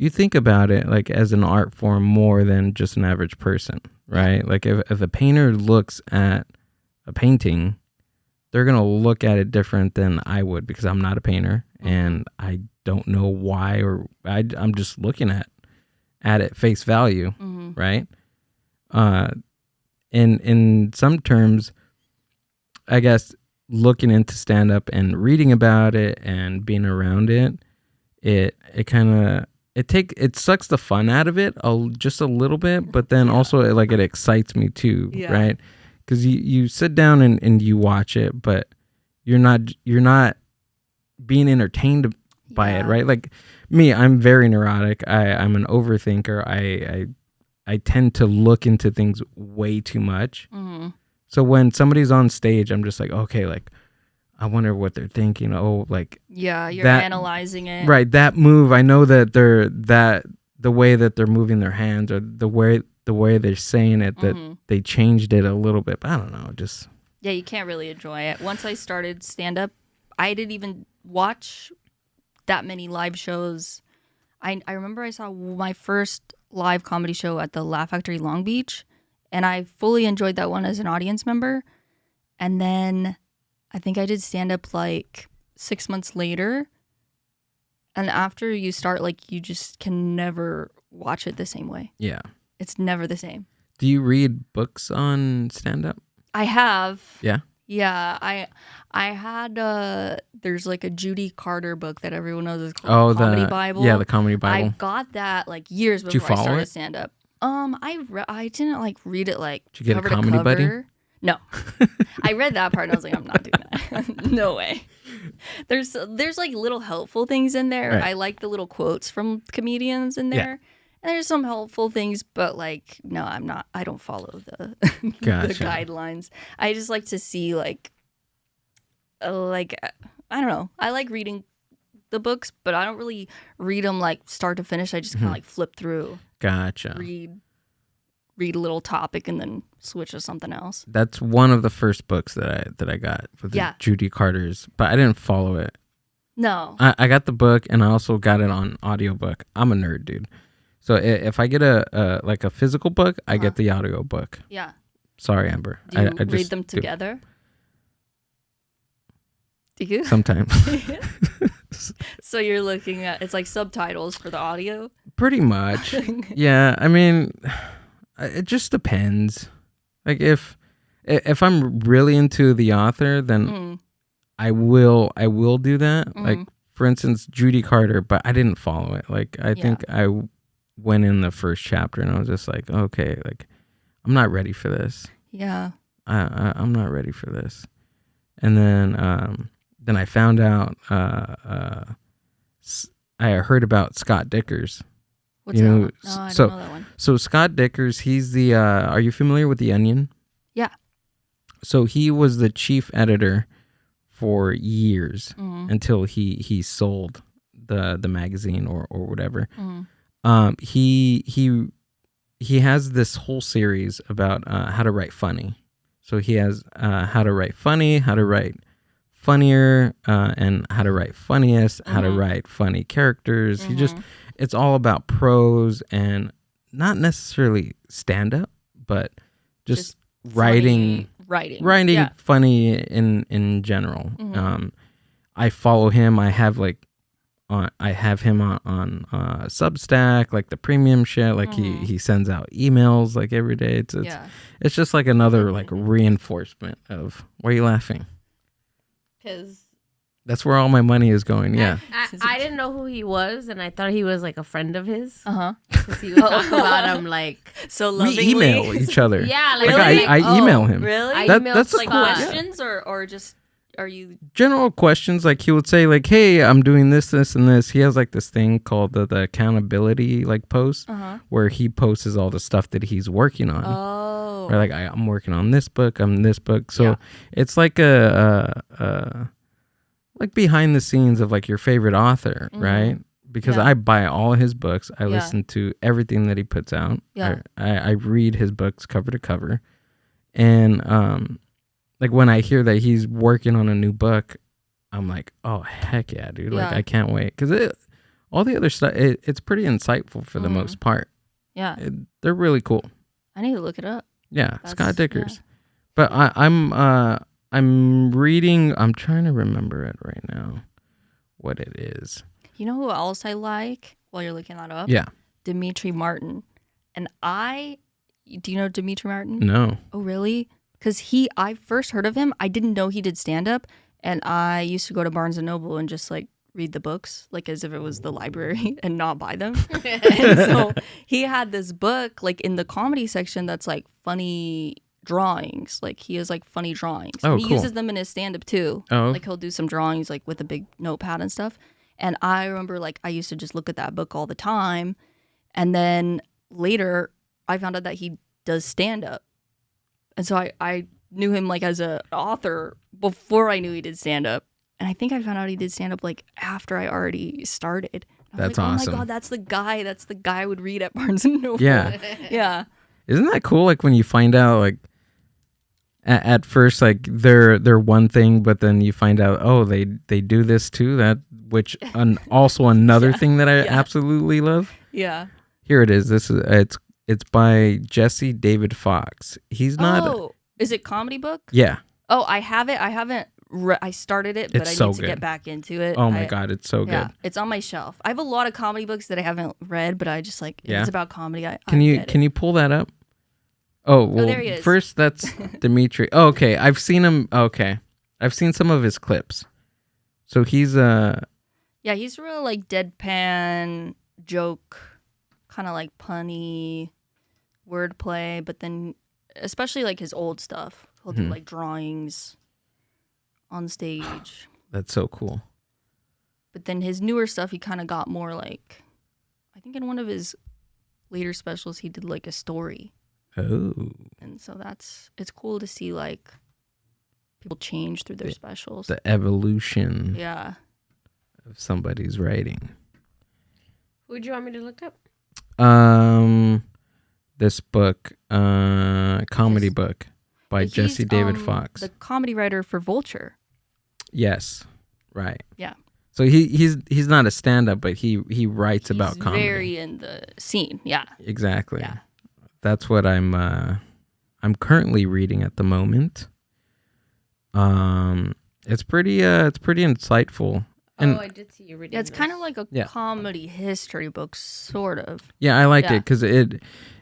think about it like as an art form more than just an average person, right? Like if a painter looks at a painting, they're going to look at it different than I would because I'm not a painter and I don't know why, or I'm just looking at it face value, right? In some terms, I guess looking into stand-up and reading about it and being around it sucks the fun out of it just a little bit, but then also it excites me too, right? Because you sit down and you watch it, but you're not being entertained by it, right? Like me, I'm very neurotic. I'm an overthinker. I tend to look into things way too much. So when somebody's on stage, I'm just like, okay, like I wonder what they're thinking. Oh, like you're analyzing it, right? That move, I know that the way that they're moving their hands or the way they're saying it, that they changed it a little bit. But I don't know, just you can't really enjoy it. Once I started stand up, I didn't even watch that many live shows. I remember I saw my first live comedy show at the Laugh Factory Long Beach, and I fully enjoyed that one as an audience member. And then I think I did stand up like 6 months later. And after you start, like, you just can never watch it the same way. Yeah. It's never the same. Do you read books on stand-up? I have. Yeah. Yeah, I had there's like a Judy Carter book that everyone knows is called the Comedy Bible. Yeah, the Comedy Bible. I got that like years Did you before I follow started it? stand up. I didn't like read it like Did you get cover a comedy to buddy? cover. No. I read that part and I was like, I'm not doing that. No way. There's like little helpful things in there. Right. I like the little quotes from comedians in there. Yeah. And there's some helpful things, but like, no, I don't follow the, Gotcha. the guidelines. I just like to see like, I don't know. I like reading the books, but I don't really read them like start to finish. I just kind of like flip through, Gotcha. read a little topic and then switch to something else. That's one of the first books that I got with the Judy Carter's, but I didn't follow it. No. I got the book and I also got it on audiobook. I'm a nerd, dude. So if I get a physical book, I get the audio book. Yeah. Sorry, Amber. Do you I read just them do. together? Do you? Sometimes. So you're looking at, it's like subtitles for the audio? Pretty much. Yeah, I mean, it just depends. Like if I'm really into the author, then I will do that. Like for instance, Judy Carter, but I didn't follow it. Like I think I went in the first chapter and I was just like, okay, like I'm not ready for this. Yeah. I'm not ready for this. And then I found out I heard about Scott Dikkers. What's you that know, one? No, I so don't know that one. so Scott Dikkers, he's the are you familiar with The Onion? Yeah. So he was the chief editor for years until he sold the magazine or whatever. He has this whole series about how to write funny. So he has how to write funny, how to write funnier, and how to write funniest, how to write funny characters. He just, it's all about prose and not necessarily stand up, but just writing Yeah. funny in general. I follow him. I have him on Substack, like the premium shit. Like he sends out emails like every day. It's just like another like reinforcement of why are you laughing? Because That's where all my money is going. Yeah. I didn't know who he was, and I thought he was like a friend of his. Uh-huh. He would talk about him like So We lovingly. email each other. Yeah, Like really? I email him. Really? I That- emailed that's a Like cool- questions or just are you General questions, like he would say like, hey, I'm doing this and this. He has like this thing called the accountability like post where he posts all the stuff that he's working on. Oh. Or like I'm working on this book, I'm this book. So it's like a like behind the scenes of like your favorite author, right? Because I buy all his books. I listen to everything that he puts out. Yeah. I read his books cover to cover. And like when I hear that he's working on a new book, I'm like, oh heck yeah, dude! Like I can't wait because all the other stuff it's pretty insightful for the most part. Yeah. They're really cool. I need to look it up. Yeah, Scott Dikkers. But I'm reading. I'm trying to remember it right now. What it is? You know who else I like while you're looking that up? Yeah. Dimitri Martin. And do you know Dimitri Martin? No. Oh, really? Because I first heard of him. I didn't know he did stand up. And I used to go to Barnes and Noble and just like read the books, like as if it was the library and not buy them. And so he had this book like in the comedy section that's like funny drawings. Like he has like funny drawings. Oh, and he cool. uses them in his stand up too. Oh. Like he'll do some drawings like with a big notepad and stuff. And I remember like I used to just look at that book all the time. And then later I found out that he does stand up. And so I knew him like as an author before I knew he did stand up. And I think I found out he did stand up like after I already started. I was That's like, awesome. Oh my God, that's the guy. That's the guy I would read at Barnes and Noble. Yeah. Yeah. Isn't that cool? Like when you find out, like at first like they're one thing, but then you find out they do this too. That which also another thing that I absolutely love. Yeah. Here it is. This is it's by Jesse David Fox. He's not. Oh, is it comedy book? Yeah. Oh, I have it. I haven't. I started it, but It's I so need to good. get back into it. Oh my god, it's so Yeah, good. it's on my shelf. I have a lot of comedy books that I haven't read, but I just like if Yeah? it's about comedy. Can you pull that up? Oh well. there he is. First, that's Dimitri. Oh, okay, I've seen him. Okay, I've seen some of his clips. So he's Yeah, he's real like deadpan joke, kind of like punny wordplay, but then especially like his old stuff, he'll do like drawings on stage. That's so cool. But then his newer stuff, he kind of got more like, I think in one of his later specials, he did like a story. Oh. And so it's cool to see like people change through their specials. The evolution Yeah. of somebody's writing. Who would you want me to look up? This book, comedy book by He's, Jesse David Fox. The comedy writer for Vulture. Yes, right. Yeah. So he's not a stand-up, but he writes about He's comedy. very in the scene. Yeah. Exactly. Yeah. That's what I'm currently reading at the moment. It's pretty insightful. And I did see you reading. Yeah, it's this. kind of like a Yeah. comedy history book, sort of. yeah, I liked Yeah. it because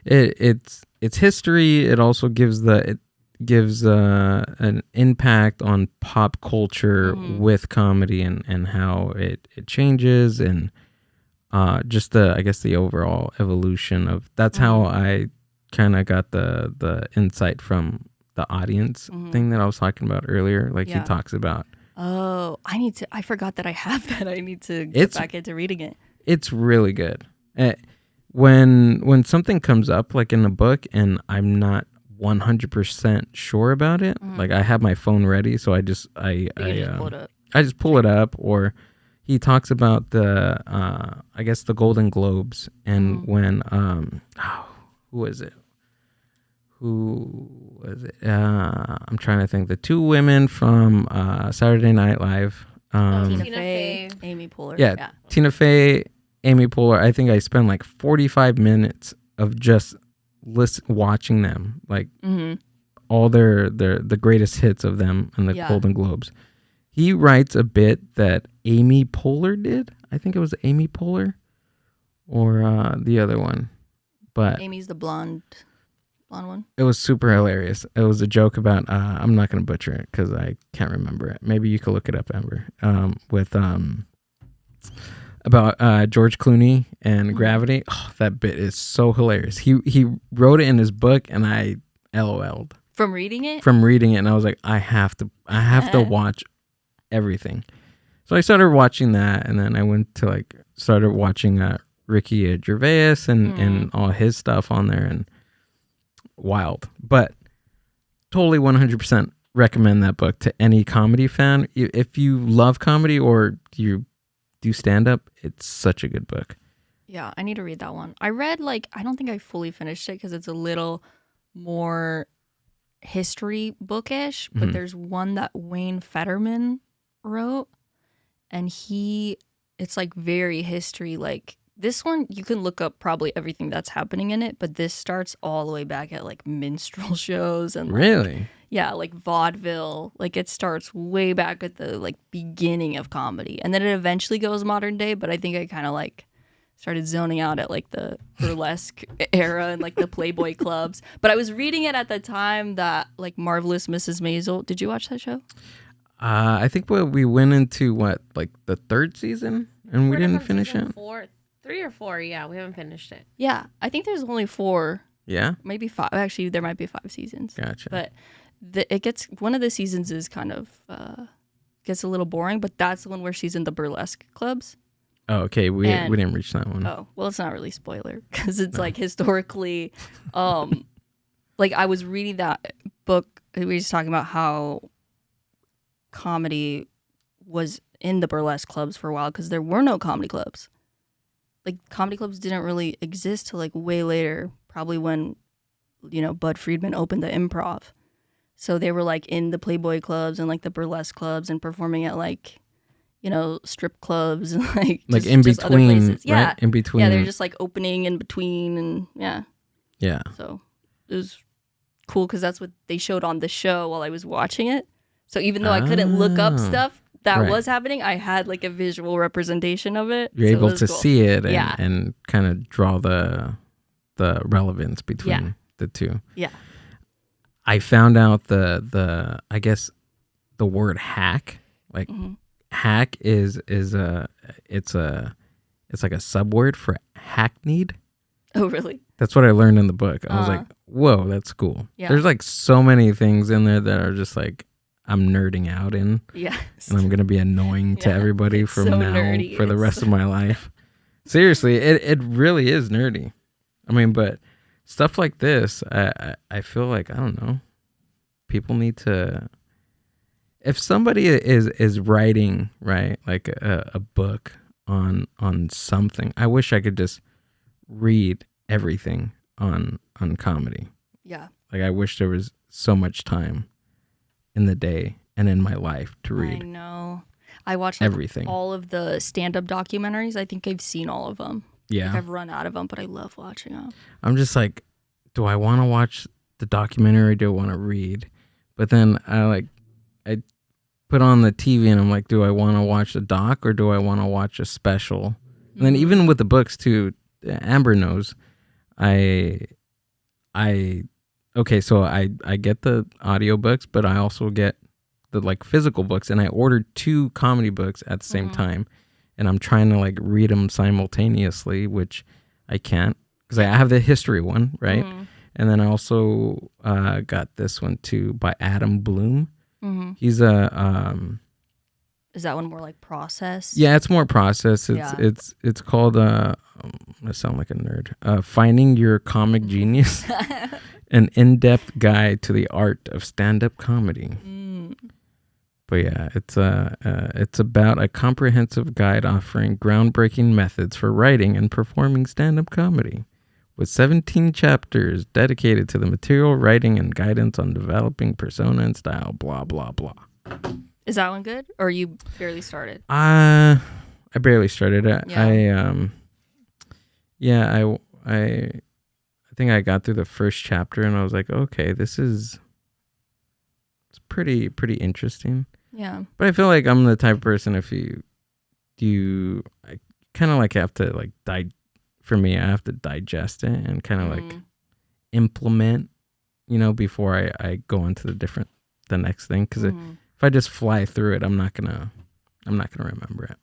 it's history. It also gives an impact on pop culture with comedy and how it changes and just the overall evolution of that's how I kind of got the insight from the audience thing that I was talking about earlier. Like he Yeah. talks about. Oh, I forgot that I have that. I need to get back into reading it. It's really good. When something comes up like in a book and I'm not 100% sure about it, like I have my phone ready, so I just pull it up. I just pull it up. Or he talks about the I guess the Golden Globes and when who was it? I'm trying to think. The two women from Saturday Night Live. Tina Tina Fey, Fey. Amy Poehler. Yeah, Tina Fey, Amy Poehler. I think I spent like 45 minutes of just watching them, like all the greatest hits of them in the Golden Globes. He writes a bit that Amy Poehler did. I think it was Amy Poehler or the other one, but Amy's the blonde one. it was super hilarious. It was a joke about I'm not going to butcher it because I can't remember it. Maybe you could look it up, Amber. With about George Clooney and Gravity. Oh, that bit is so hilarious. He wrote it in his book, and I LOL'd From reading it? from reading it, and I was like, I have to watch everything. So I started watching that, and then I went to started watching Ricky Gervais and all his stuff on there, and wild. But totally 100% recommend that book to any comedy fan. If you love comedy or you do stand up, it's such a good book. Yeah, I need to read that one. I read I don't think I fully finished it because it's a little more history bookish, but there's one that Wayne Fetterman wrote, and it's very history. This one, you can look up probably everything that's happening in it, but this starts all the way back at minstrel shows and Really? yeah, vaudeville. It starts way back at the beginning of comedy, and then it eventually goes modern day. But I think I kind of started zoning out at the burlesque era and the Playboy clubs. But I was reading it at the time that Marvelous Mrs. Maisel. Did you watch that show? I think we went into the third season and we didn't finish it. 3 or 4, yeah, we haven't finished it. Yeah, I think there's only 4, Yeah, maybe 5. Actually, there might be 5 seasons. gotcha. But it gets one of the seasons is kind of gets a little boring, but that's the one where she's in the burlesque clubs. Oh, okay. We didn't reach that one. Oh, well, it's not really spoiler because it's historically, I was reading that book. We were just talking about how comedy was in the burlesque clubs for a while because there were no comedy clubs. Comedy clubs didn't really exist till way later, probably when, Bud Friedman opened the Improv. So they were like in the Playboy clubs and like the burlesque clubs and performing at like, strip clubs and like in just other between, places. Yeah. right? In between. Yeah, they're just like opening in between and yeah. Yeah. So it was cool because that's what they showed on the show while I was watching it. So even though I couldn't look up stuff that right. was happening, I had like a visual representation of it. You're so able it was to cool. see it and, Yeah. and kind of draw the relevance between the two. Yeah. I found out the I guess the word hack, like hack is a it's like a subword for hackneyed. Oh, really? That's what I learned in the book. I was like, whoa, that's cool. Yeah. There's like so many things in there that are just like I'm nerding out in. Yeah. And I'm gonna be annoying to everybody it's from so now nerdy. for the rest of my life. Seriously, it really is nerdy. I mean, but stuff like this, I feel like, I don't know, people need to, if somebody is writing, right, like a book on something, I wish I could just read everything on comedy. Yeah. Like I wish there was so much time in the day and in my life to read. I know. I watched like, everything. all of the stand-up documentaries. I think I've seen all of them. Yeah. Like, I've run out of them, but I love watching them. I'm just like, do I want to watch the documentary or do I want to read? But then I put on the TV and I'm like, do I want to watch a doc or do I want to watch a special? And then even with the books too, Amber knows, okay, so I get the audiobooks, but I also get the like physical books, and I ordered 2 comedy books at the same time, and I'm trying to like read them simultaneously, which I can't because I have the history one, right? And then I also got this one too by Adam Bloom. He's a is that one more like process? yeah, it's more process. It's called I sound like a nerd. Finding Your Comic Genius, an in-depth guide to the art of stand-up comedy. But yeah, it's about a comprehensive guide offering groundbreaking methods for writing and performing stand-up comedy, with 17 chapters dedicated to the material, writing, and guidance on developing persona and style. Blah blah blah. Is that one good, or you barely started? I barely started. Yeah. I think I got through the first chapter and I was like, okay, it's pretty interesting. Yeah. But I feel like I'm the type of person, if I kind of like have to like for me, I have to digest it and kind of like implement, before I go on to the next thing. Because if I just fly through it, I'm not gonna remember it.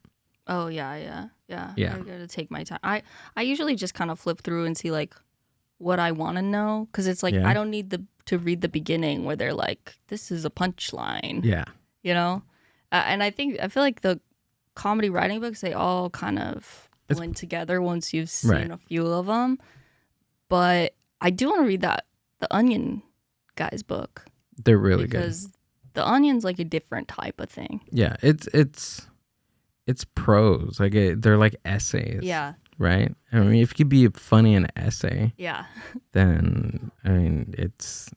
Oh yeah. I gotta take my time. I usually just kind of flip through and see like what I want to know, because it's like I don't need to read the beginning where they're like, this is a punchline. Yeah. And I feel like the comedy writing books, they all kind of blend together once you've seen a few of them. But I do want to read the Onion guy's book. They're really good. Because the Onion's like a different type of thing. Yeah, it's prose. Like they're like essays. Yeah. Right? I mean, if you could be funny in an essay, yeah, then I mean it's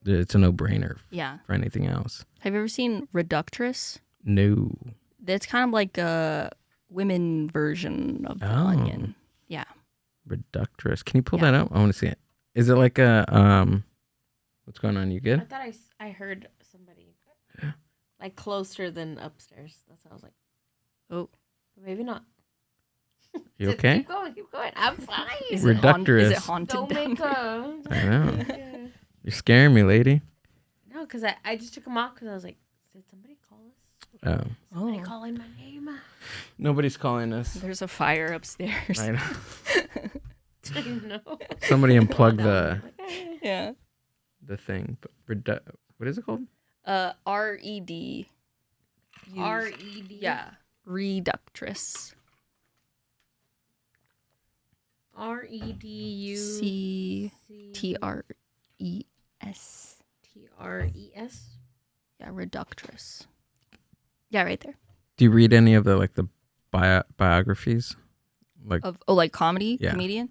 a no-brainer for anything else. Have you ever seen Reductress? No. It's kind of like a women version of the Onion. Yeah. Reductress. Can you pull that up? I want to see it. Is it like a what's going on? You good? I thought I heard somebody like closer than upstairs. That's what I was like. Oh, maybe not. You okay? Keep going. I'm fine. Is Reductress. It haunted? Don't make a... I know. You're scaring me, lady. No, because I just took them off because I was like, did somebody call us? Oh. Somebody calling my name? Nobody's calling us. There's a fire upstairs. I know. I know. Somebody unplugged the thing. But what is it called? RED. RED. Yeah. Reductress. REDUCTRES. TRES. Yeah, Reductress. Yeah, right there. Do you read any of the biographies? Like Comedy? Yeah. Comedian?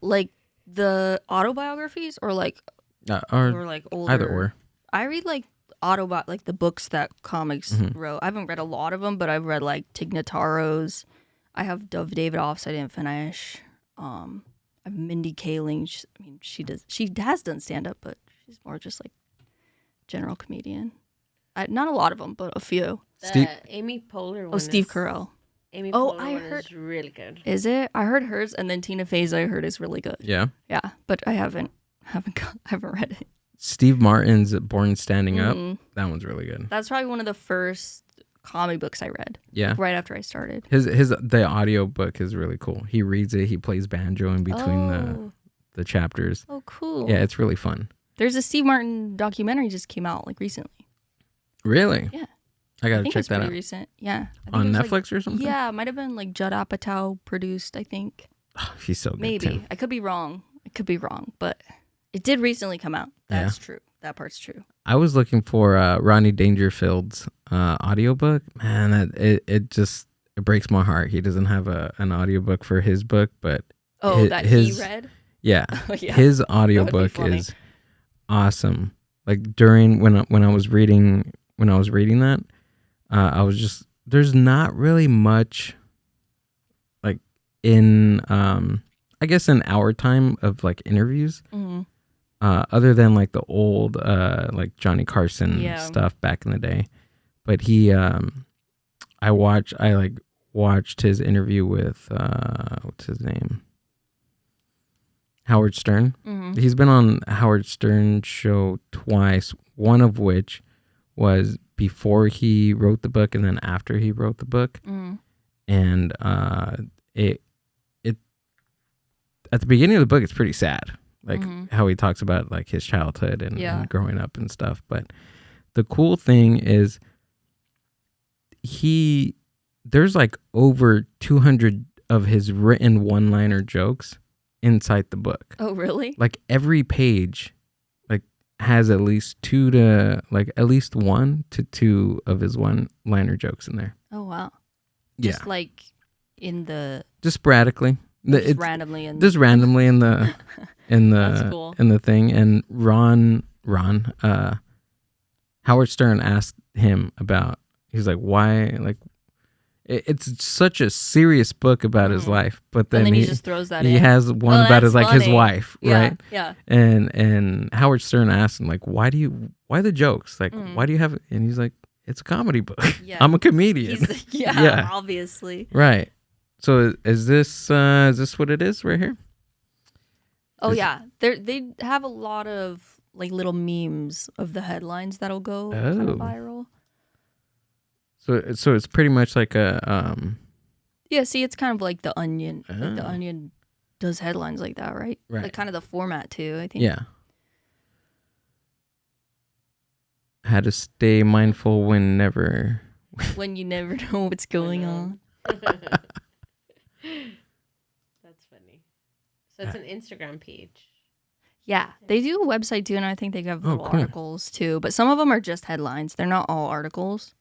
Like the autobiographies or like or like older. either or. I read like like the books that comics Mm-hmm. wrote. I haven't read a lot of them, but I've read like Tig Notaro's. I have of David Offs I didn't finish. I have Mindy Kaling. She has done stand up, but she's more just like general comedian. Not a lot of them, but a few. Steve- Amy Poehler one. Oh, Steve is- Carell. Amy Oh, Poehler I one heard- is really good. Is it? I heard hers, and then Tina Fey's I heard is really good. Yeah. Yeah, but I haven't read it. Steve Martin's Born Standing Up. Mhm. That one's really good. That's probably one of the first comic books I read. Yeah. Right after I started. The audio book is really cool. He reads it. He plays banjo in between the chapters. Oh, cool. Yeah, it's really fun. There's a Steve Martin documentary just came out like recently. Really? Yeah. I I gotta think check it's that pretty out. recent. Yeah. I think On it was, Netflix or something? Yeah, it might have been like Judd Apatow produced, I think. He's so good Maybe. too. I could be wrong. But it did recently come out. That's true. That part's true. I was looking for Rodney Dangerfield's audiobook. Man, it breaks my heart. He doesn't have an audiobook for his book, but Oh, that he read? Yeah, Yeah. his audiobook funny. is awesome. Like during when I was reading that, I was just there's not really much like in I guess in our time of like interviews. Mhm. Other than like the old like Johnny Carson stuff back in the day. But he I watched his interview with what's his name? Howard Stern. Mhm. He's been on Howard Stern's show twice, one of which was before he wrote the book and then after he wrote the book. Mhm. And it at the beginning of the book it's pretty sad. Like how he talks about like his childhood and growing up and stuff. But the cool thing is there's like over 200 of his written one-liner jokes inside the book. Oh, really? Like every page like has at least 1 to 2 of his one-liner jokks in there. Oh, wow. Yeah. Just like in the... Just sporadically. Just randomly in... Just randomly in the... That's cool. in the thing. And Howard Stern asked him about, he's like, why, like, it's such a serious book about his life, but then, he just throws that in. He has one about his, like, his wife, right? Yeah. And Howard Stern asked him, like, why the jokes? Like, why do you have it? And he's like, it's a comedy book. Yeah. I'm a comedian. Yeah, obviously. Right. So is this what it is right here? Oh, yeah. They have a lot of like little memes of the headlines that'll go kind of viral. So it's pretty much like a Yeah, see, it's kind of like The Onion. Like The Onion does headlines like that, right? Right. Like kind of the format too, I think. Yeah. How to stay mindful when you never know what's going on. That's funny. So it's an Instagram page. Yeah, they do a website too, and I think they have little cool. articles too. But some of them are just headlines. They're not all articles.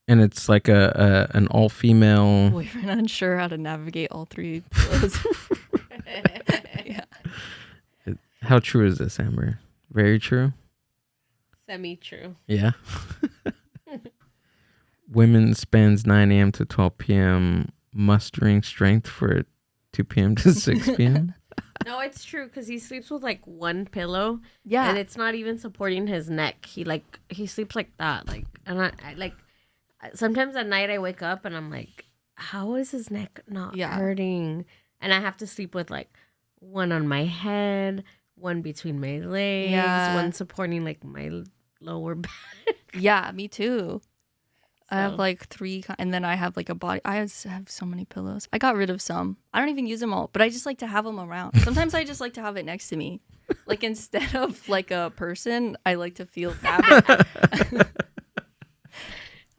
And it's like an all-female. Boyfriend unsure how to navigate all three flows. Yeah. How true is this, Amber? Very true. Semi-true. Yeah. Women spends 9 a.m. to 12 p.m. mustering strength for 2 p.m. to 6 p.m. No, it's true because he sleeps with like one pillow. Yeah. And it's not even supporting his neck. He sleeps like that. Like, and I like sometimes at night I wake up and I'm like, how is his neck not hurting? And I have to sleep with like one on my head, one between my legs, one supporting like my lower back. Yeah, me too. I have like 3, and then I have like a body. I have so many pillows. I got rid of some. I don't even use them all, but I just like to have them around. Sometimes I just like to have it next to me. Like instead of like a person, I like to feel fabric.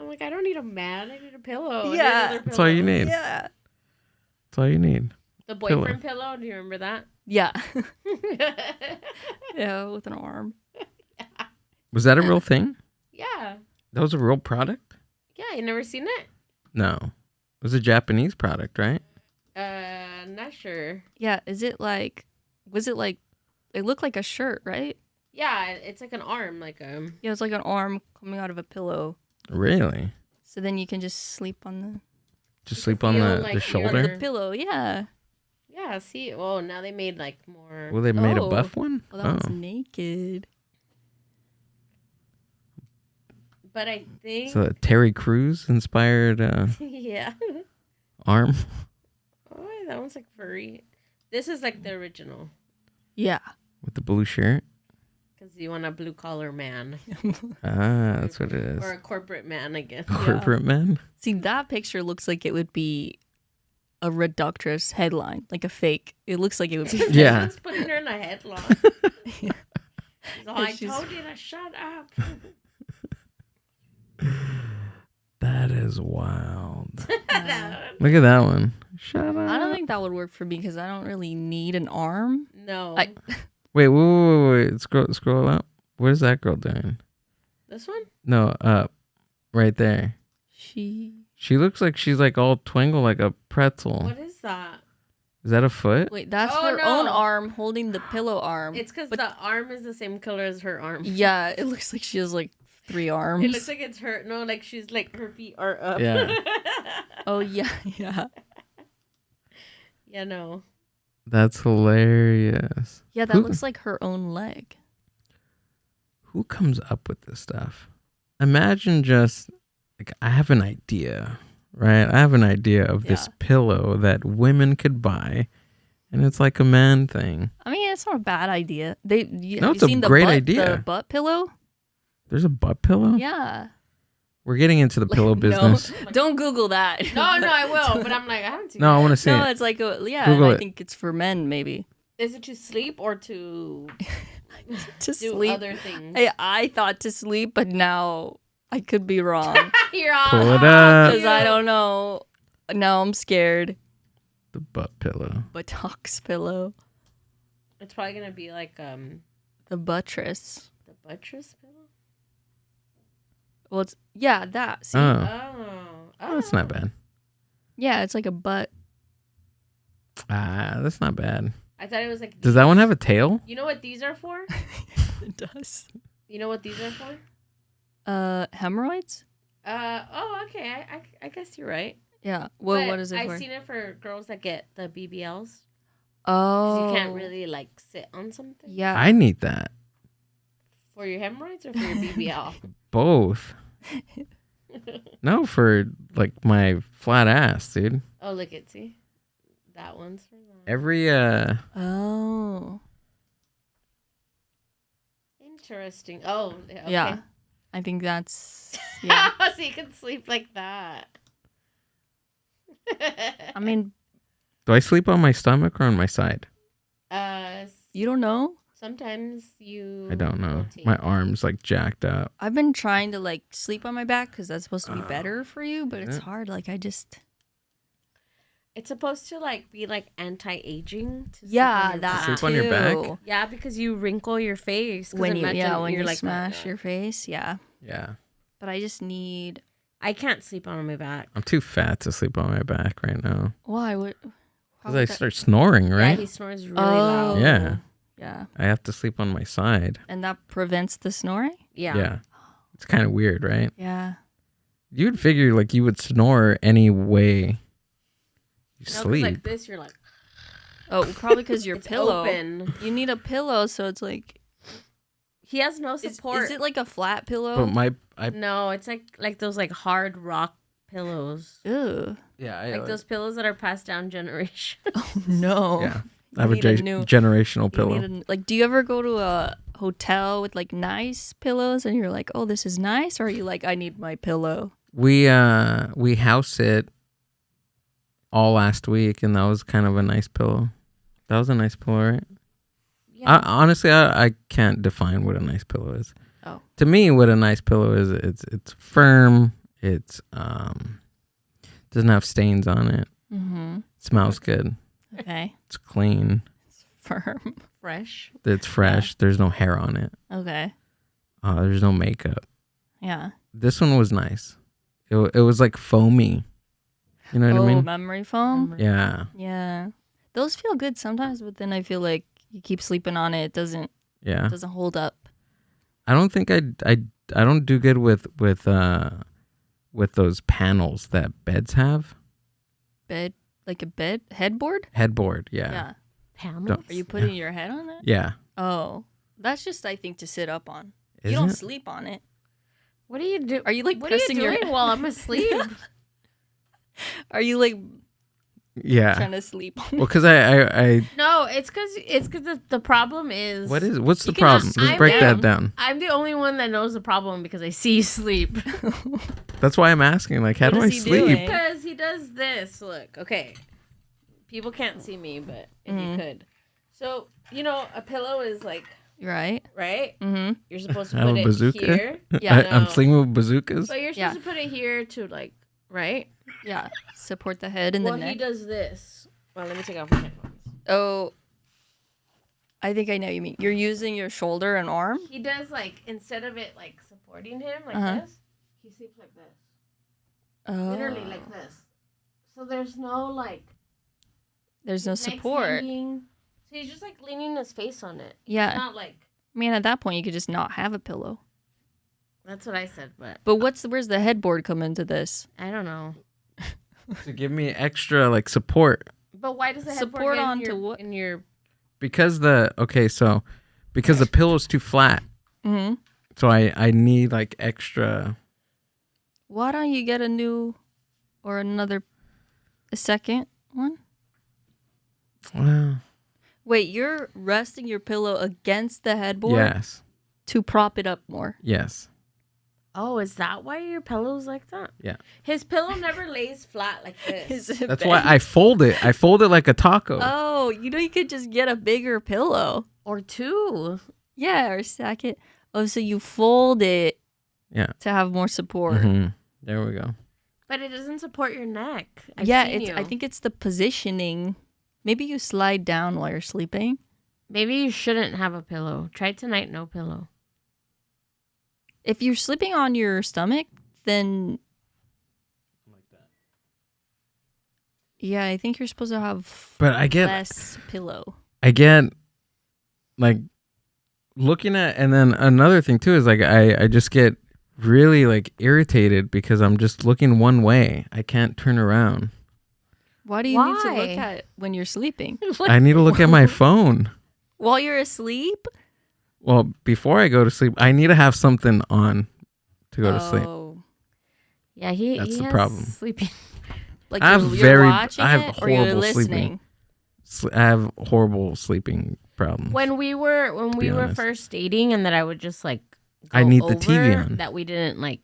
I'm like, I don't need a mat. I need a pillow. Yeah. That's all you need. Yeah. That's all you need. The boyfriend pillow. Do you remember that? Yeah. Yeah, with an arm. Was that a real thing? Yeah. That was a real product? Yeah, you never seen it? No. It was a Japanese product, right? Not sure. Yeah, was it like It looked like a shirt, right? Yeah, it's like an arm, Yeah, it's like an arm coming out of a pillow. Really? So then you can just sleep on Just You sleep can on feel the like shoulder? the pillow. Yeah. Yeah. See, well, now they made like more. Well, they made a Oh. buff one? Well, that one's naked. But I think. So Terry Crews inspired Yeah. arm. Oh, that one's like furry. This is like the original. Yeah. With the blue shirt. Because you want a blue collar man. Ah, that's what it is. Or a corporate man, I guess. Corporate men. See, that picture looks like it would be a reductress headline, like a fake. It looks like it would be fake. Yeah. Just putting her in a headlock. She's all, I She's- told you to shut up. That is wild. Look at that one. Shut up. I don't think that would work for me because I don't really need an arm. No. Wait. Scroll up. What is that girl doing? This one? No, up. Right there. She She looks like she's like all twingle like a pretzel. What is that? Is that a foot? Wait, that's Oh, her no. own arm holding the pillow arm. It's because But- the arm is the same color as her arm. Yeah, it looks like she has like 3 arms. It looks like it's her. No, like she's like her feet are up. Yeah. Oh yeah, yeah. Yeah, no. That's hilarious. Yeah, that Who- looks like her own leg. Who comes up with this stuff? Imagine just like I have an idea, right? I have an idea of this Yeah. pillow that women could buy, and it's like a man thing. I mean, it's not a bad idea. Have it's you a seen the great butt, idea. The butt pillow? There's a butt pillow? Yeah. We're getting into the pillow business. No, don't Google that. No, I will. But I'm like, I haven't seen No, I it. want to see No, it. it's like yeah. Google And I it. think it's for men maybe Is it to sleep or to to do sleep. other things? I thought to sleep, but now I could be wrong You're all Pull it up. because I don't know. Now I'm scared. The butt pillow. Buttocks pillow, It's probably gonna be like the buttress. the buttress pillow. Well, it's that. See, Oh, Oh, that's not bad. yeah, it's like a butt. Ah, that's not bad. I thought it was like. Does that one have a tail? You know what these are for? It does. You know what these are for? Hemorrhoids. Oh, okay. I guess you're right. Yeah. Well, But what is it for? I've seen it for girls that get the BBLs. Oh, You can't really like sit on something. Yeah. I need that. For your hemorrhoids or for your BBL? Both. No, for like my flat ass, dude. Oh, look at see. That one's for that. Every Oh. Interesting. Oh, okay. Yeah. I think that's yeah. So you can sleep like that. I mean, do I sleep on my stomach or on my side? you don't know. Sometimes you. I don't know. rotate. My arm's like jacked up. I've been trying to like sleep on my back because that's supposed to be better for you, but it's yeah. hard. Like I just It's supposed to like be like anti-aging. To sleep yeah on your that Sleep on your back? too. Yeah, because you wrinkle your face. 'Cause When you imagine when you're you like smash that. your face, yeah. Yeah. But I just need I can't sleep on my back. I'm too fat to sleep on my back right now. why would Because I start snoring, Yeah, right? he snores really oh loud. Yeah. yeah, I have to sleep on my side. and that prevents the snoring. Yeah. It's kind of weird, right? Yeah. You'd figure like you would snore any way you No, 'cause sleep. like this, you're like Oh, probably because your it's pillow. open. You need a pillow, so it's like He has no is, support. is it like a flat pillow? But No, it's like those like hard rock pillows. Ew. yeah, Like those pillows that are passed down generation. Oh no. yeah. You I have a need a new- generational You pillow. need like, do you ever go to a hotel with like nice pillows and you're like, oh, this is nice, or are you like, I need my pillow? We house sit all last week, and that was kind of a nice pillow. That was a nice pillow, right? Yeah. Honestly, I can't define what a nice pillow is. Oh. To me, what a nice pillow is, it's firm. It's doesn't have stains on it. Mm-hmm. Smells good. Okay. It's clean. Firm. Fresh. It's fresh. There's no hair on it. Okay. There's no makeup. Yeah. This one was nice. It was like foamy. You know what I mean? Memory foam. Yeah. Yeah. Those feel good sometimes, but then I feel like You keep sleeping on it. It doesn't hold up. I don't think I don't do good with those panels that beds have. Bed, like a bed headboard. Headboard, yeah. Yeah. Panels? Are you putting your head on that? Yeah. Oh, that's just I think to sit up on. Is you don't it? sleep on it. What do you do? Are you like What are you pressing your? doing while I'm asleep? Are you like Yeah. trying to sleep on? Well, because I No, it's because the problem is. what's the You can problem? just- Let's I'm break down. that down. I'm the only one that knows the problem because I see you sleep. That's why I'm asking. Like, how What do I is he sleep? doing? Because he does this. Look, okay. People can't see me, but if you could. So, a pillow is like, Right. right? Mm-hmm. You're supposed to I have put a it bazooka? here. Yeah. I'm No. sleeping with bazookas. But you're supposed to put it here to like, right? Yeah. Support the head and Well, the neck. he does this. Well, let me take off my headphones. Oh. I think I know what you mean. You're using your shoulder and arm. He does like, instead of it like supporting him like Uh-huh. this, he sleeps like this. Oh. Literally like this. So there's no like. There's no his neck's support. hanging. So he's just like leaning his face on it. Yeah. It's not like. I mean, at that point, you could just not have a pillow. That's what I said, but But where's the headboard come into this? I don't know. To give me extra like support. But why does the headboard Support get onto in your, what? in your? Because the pillow's too flat. Mm-hmm. So I need like extra. Why don't you get a second one? Well, Wait, you're resting your pillow against the headboard yes. to prop it up more. Yes. Oh, is that why your pillow's like that? Yeah. His pillow never lays flat like this. That's why I fold it. I fold it like a taco. Oh, you could just get a bigger pillow. Or two. Yeah, or stack it. Oh, so you fold it Yeah. to have more support. Mhm. There we go. But it doesn't support your neck. I've Yeah, seen you. I think it's the positioning. Maybe you slide down while you're sleeping. Maybe you shouldn't have a pillow. Try tonight, no pillow. If you're sleeping on your stomach, then yeah, I think you're supposed to have But I get less pillow. like looking at, and then another thing too is like I just get really like irritated because I'm just looking one way. I can't turn around. Why do you need to Why? look at when you're sleeping? I need to look at my phone. While you're asleep? Well, before I go to sleep, I need to have something on to go to sleep. Oh. Yeah, That's he the has problem. sleeping. Like I have you're watching I have it or you're horrible listening? sleeping. I have horrible sleeping problems. When we were be honest. first dating, and that I would just like. I go need the TV over on. That we didn't like.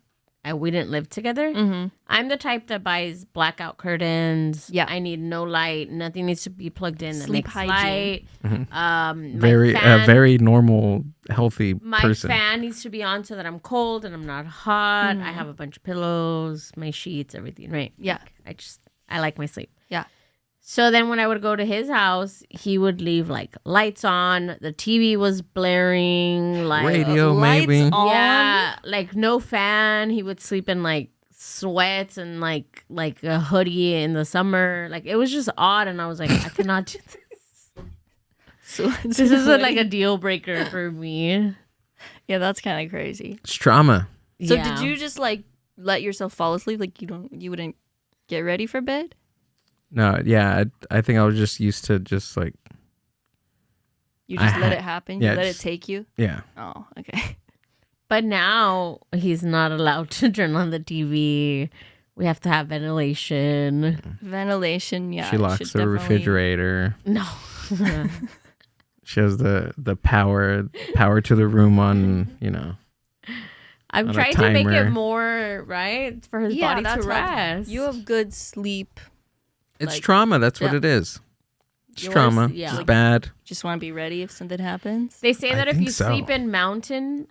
We didn't live together. Mm-hmm. I'm the type that buys blackout curtains. Yeah. I need no light. Nothing needs to be plugged in. That Sleep makes hygiene. light. My very fan, very normal, healthy my person. fan needs to be on so that I'm cold and I'm not hot. Mm-hmm. I have a bunch of pillows, my sheets, everything. Right. Yeah. I like my sleep. Yeah. So then when I would go to his house, he would leave like lights on. The TV was blaring. Like Radio, lights maybe. on. yeah, like no fan. He would sleep in like sweats and like a hoodie in the summer. Like it was just odd, and I was like, I cannot do this. So This isn't like a deal breaker for me. Yeah, that's kind of crazy. It's trauma. So Yeah. did you just like let yourself fall asleep? Like you wouldn't get ready for bed? No, yeah, I think I was just used to just like, You just I let ha- it happen? yeah, You let it just- take you? yeah. Oh, okay. But now he's not allowed to turn on the TV. We have to have ventilation. Ventilation, yeah. She it locks should the definitely- refrigerator. No. She has the power to the room on, I'm On a trying to make it timer. more right for his Yeah, body that's to how- rest. You have good sleep. It's Like- trauma. That's what Yeah. it is. It's Yours- trauma. yeah. It's Like- bad. Just want to be ready if something happens. They say I that if think you so. sleep in mountain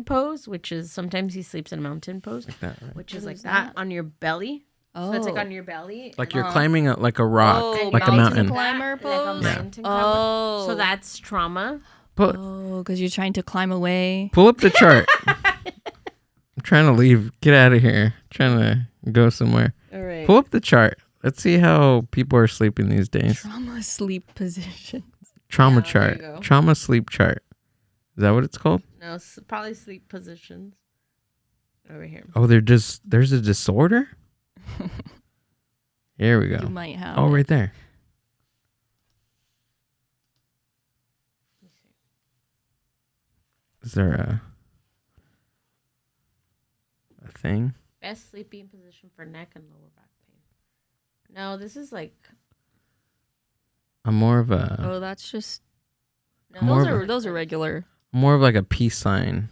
pose, which is sometimes he sleeps in mountain pose, Like that, right? which is What like is that that? on your belly. Oh. So it's like on your belly. Like you're climbing like a rock, Oh, like a mountain mountain. climber Like a pose? Yeah. mountain climber. Oh. So that's trauma. Pull, Oh, because you're trying to climb away. pull up the chart. I'm trying to leave. Get out of here. trying to go somewhere. All right. Pull up the chart. Let's see how people are sleeping these days. Trauma sleep position. Trauma Yeah, there chart. you go. Trauma sleep chart. Is that what it's called? No, probably sleep positions. Over here. Oh, there's a disorder? Here we go. You might have. Oh, it. right there. Is there a thing? Best sleeping position for neck and lower back pain. No, this is like. I'm more of a Oh, that's just. No, More Those are regular. more of like a peace sign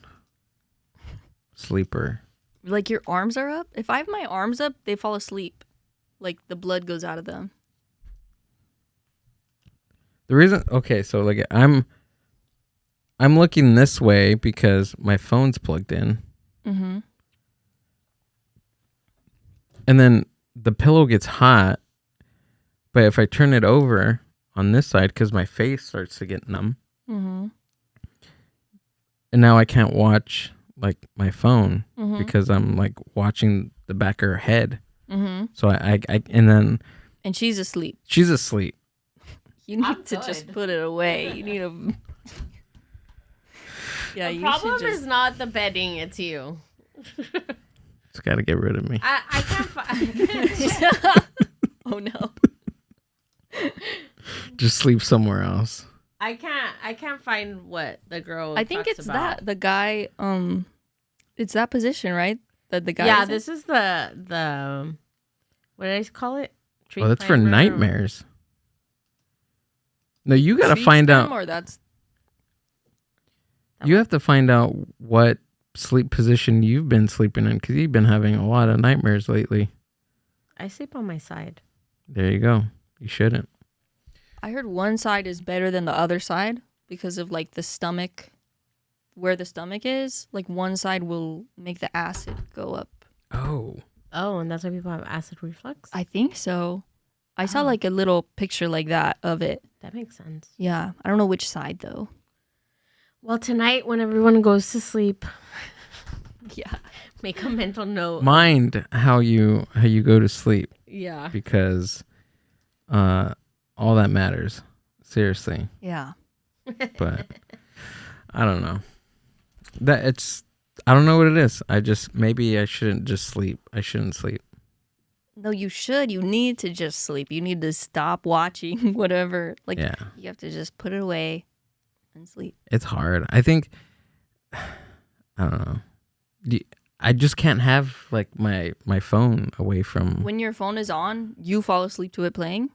sleeper. Like your arms are up. If I have my arms up, they fall asleep. Like the blood goes out of them. The reason, okay, so like I'm looking this way because my phone's plugged in, Mm-hmm. and then the pillow gets hot. But if I turn it over on this side, because my face starts to get numb, Mm-hmm. and now I can't watch like my phone Mm-hmm. because I'm like watching the back of her head. Mm-hmm. So I and then And she's asleep. she's asleep. You need I'm to just good. put it away. You need to. Yeah, The you problem should is just. not the bedding; it's you. Just got to get rid of me. I can't find. Oh no. Just sleep somewhere else. I can't find what the girl. I think talks it's about. that the guy. It's that position, right? That the guy. Yeah, is in? this is the what did I call it? Tree Well, that's for climber? nightmares. No, you got to Treats find them, out. Or that's. You have to find out what sleep position you've been sleeping in because you've been having a lot of nightmares lately. I sleep on my side. There you go. You shouldn't. I heard one side is better than the other side because of like the stomach, where the stomach is. Like one side will make the acid go up. Oh. Oh, and that's why people have acid reflux. I think so. I saw Oh. like a little picture like that of it. That makes sense. Yeah, I don't know which side though. Well, tonight when everyone goes to sleep, Yeah. make a mental note. Mind how you go to sleep Yeah. because all that matters. Seriously. Yeah. But I don't know. I don't know what it is. Maybe I shouldn't just sleep. I shouldn't sleep. No, you should. You need to just sleep. You need to stop watching whatever. Like Yeah. you have to just put it away and sleep. It's hard. I think I don't know. I just can't have like my phone away from. When your phone is on, you fall asleep to it playing.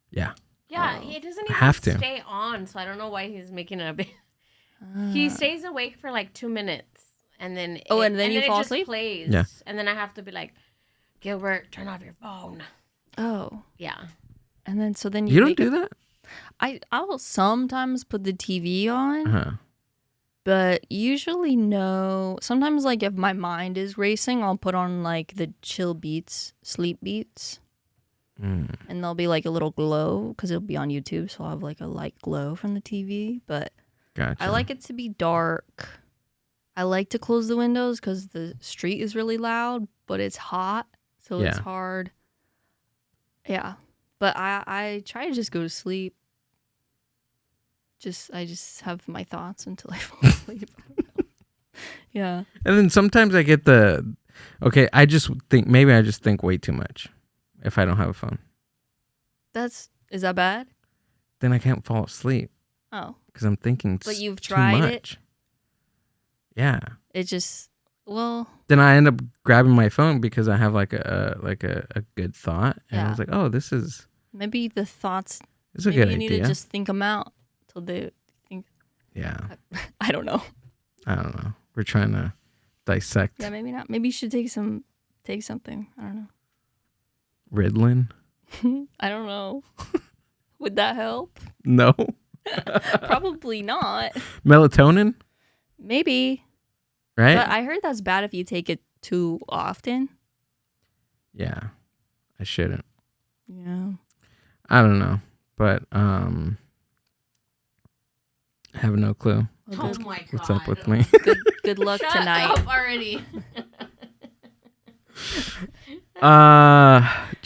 Yeah. Yeah, he doesn't I even have to. stay on, so I don't know why he's making it a bit. He stays awake for like 2 minutes, and then and then you fall it just asleep? plays. Yeah. And then I have to be like, Gilbert, turn off your phone. Oh. Yeah. And then so then You don't make do it- that? I will sometimes put the TV on, Uh-huh. but usually no. Sometimes like if my mind is racing, I'll put on like the chill beats, sleep beats. Mm. And there'll be like a little glow because it'll be on YouTube, so I'll have like a light glow from the TV. But Gotcha. I like it to be dark. I like to close the windows because the street is really loud, but it's hot, so it's Yeah. hard. Yeah, but I try to just go to sleep. I just have my thoughts until I fall asleep. Yeah. And then sometimes I get okay, I just think way too much if I don't have a phone. Is that bad? Then I can't fall asleep Oh, because I'm thinking But you've too tried it? much. Yeah. it just well. Then I end up grabbing my phone because I have like a good thought, and I was like, "Oh, this is Maybe the thoughts. a Maybe good you need idea." to just think them out till they think. Yeah, I don't know. I don't know. We're trying to dissect Yeah, maybe not. Maybe you should take something. I don't Ritalin. know. I don't know. Would that help? No, Probably not. melatonin, Maybe. right? But I heard that's bad if you take it too often. Yeah, I shouldn't. Yeah. I don't know, but I have no clue Oh my god. what's up with me. Good luck Shut tonight. up already.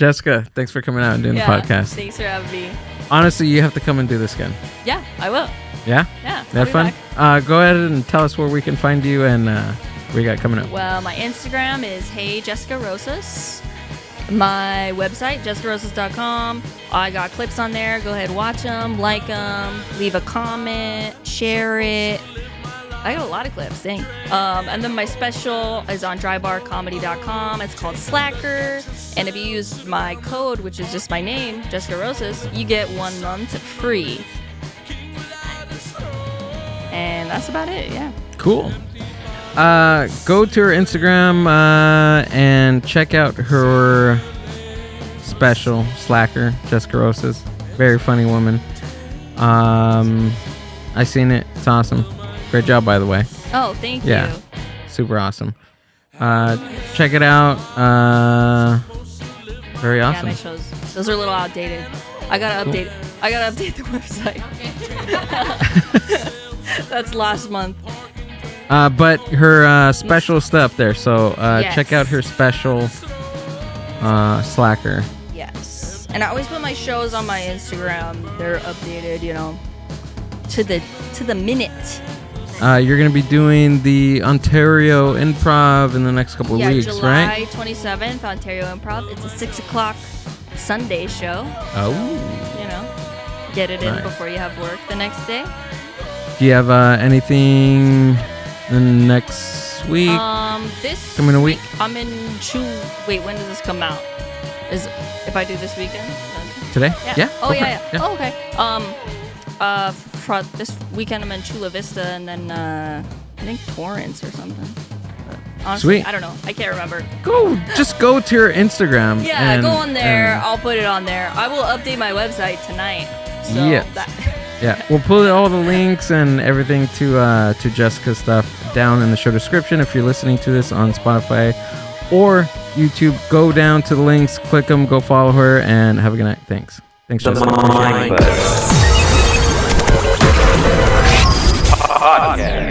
Jessica, thanks for coming out and doing the podcast. Thanks for having me. Honestly, you have to come and do this again. Yeah, I will. Yeah? Yeah. That fun? Go ahead and tell us where we can find you and what you got coming up. Well, my Instagram is Hey Jessica Rosas. My website, jessicarosas.com. I got clips on there. Go ahead, watch them, like them, leave a comment, share it. I got a lot of clips, dang. And then my special is on drybarcomedy.com. It's called Slacker. And if you use my code, which is just my name, Jessica Rosas, you get 1 month free. And that's about it, yeah. Cool. Go to her Instagram and check out her special, Slacker, Jessica Rosas. Very funny woman. I seen it. It's awesome. Great job, by the way. Oh, thank Yeah. you. Super awesome. Check it out. Very awesome. Yeah, my shows. Those are a little outdated. I gotta update the website. That's last month. But her special stuff there. So Yes. check out her special Slacker. Yes. And I always put my shows on my Instagram. They're updated, to the minute. You're going to be doing the Ontario Improv in the next couple of weeks, July right? 27th, Ontario Improv. It's a 6 o'clock Sunday show. Oh. Get it in Nice. before you have work the next day. Do you have anything the next week? This Coming a week? I'm in Wait, when does this come out? Is if I do this weekend? Then... Today? Yeah. Oh go yeah, for it. yeah. Oh, okay. For this weekend I'm in Chula Vista and then I think Torrance or something. But honestly, Sweet. I don't know. I can't remember. Just go to your Instagram. Yeah, and, go on there. and- I'll put it on there. I will update my website tonight. So Yes. Yeah, we'll put all the links and everything to Jessica's stuff down in the show description. If you're listening to this on Spotify or YouTube, go down to the links, click them, go follow her, and have a good night. Thanks, The Jessica. Mind Buzz Podcast.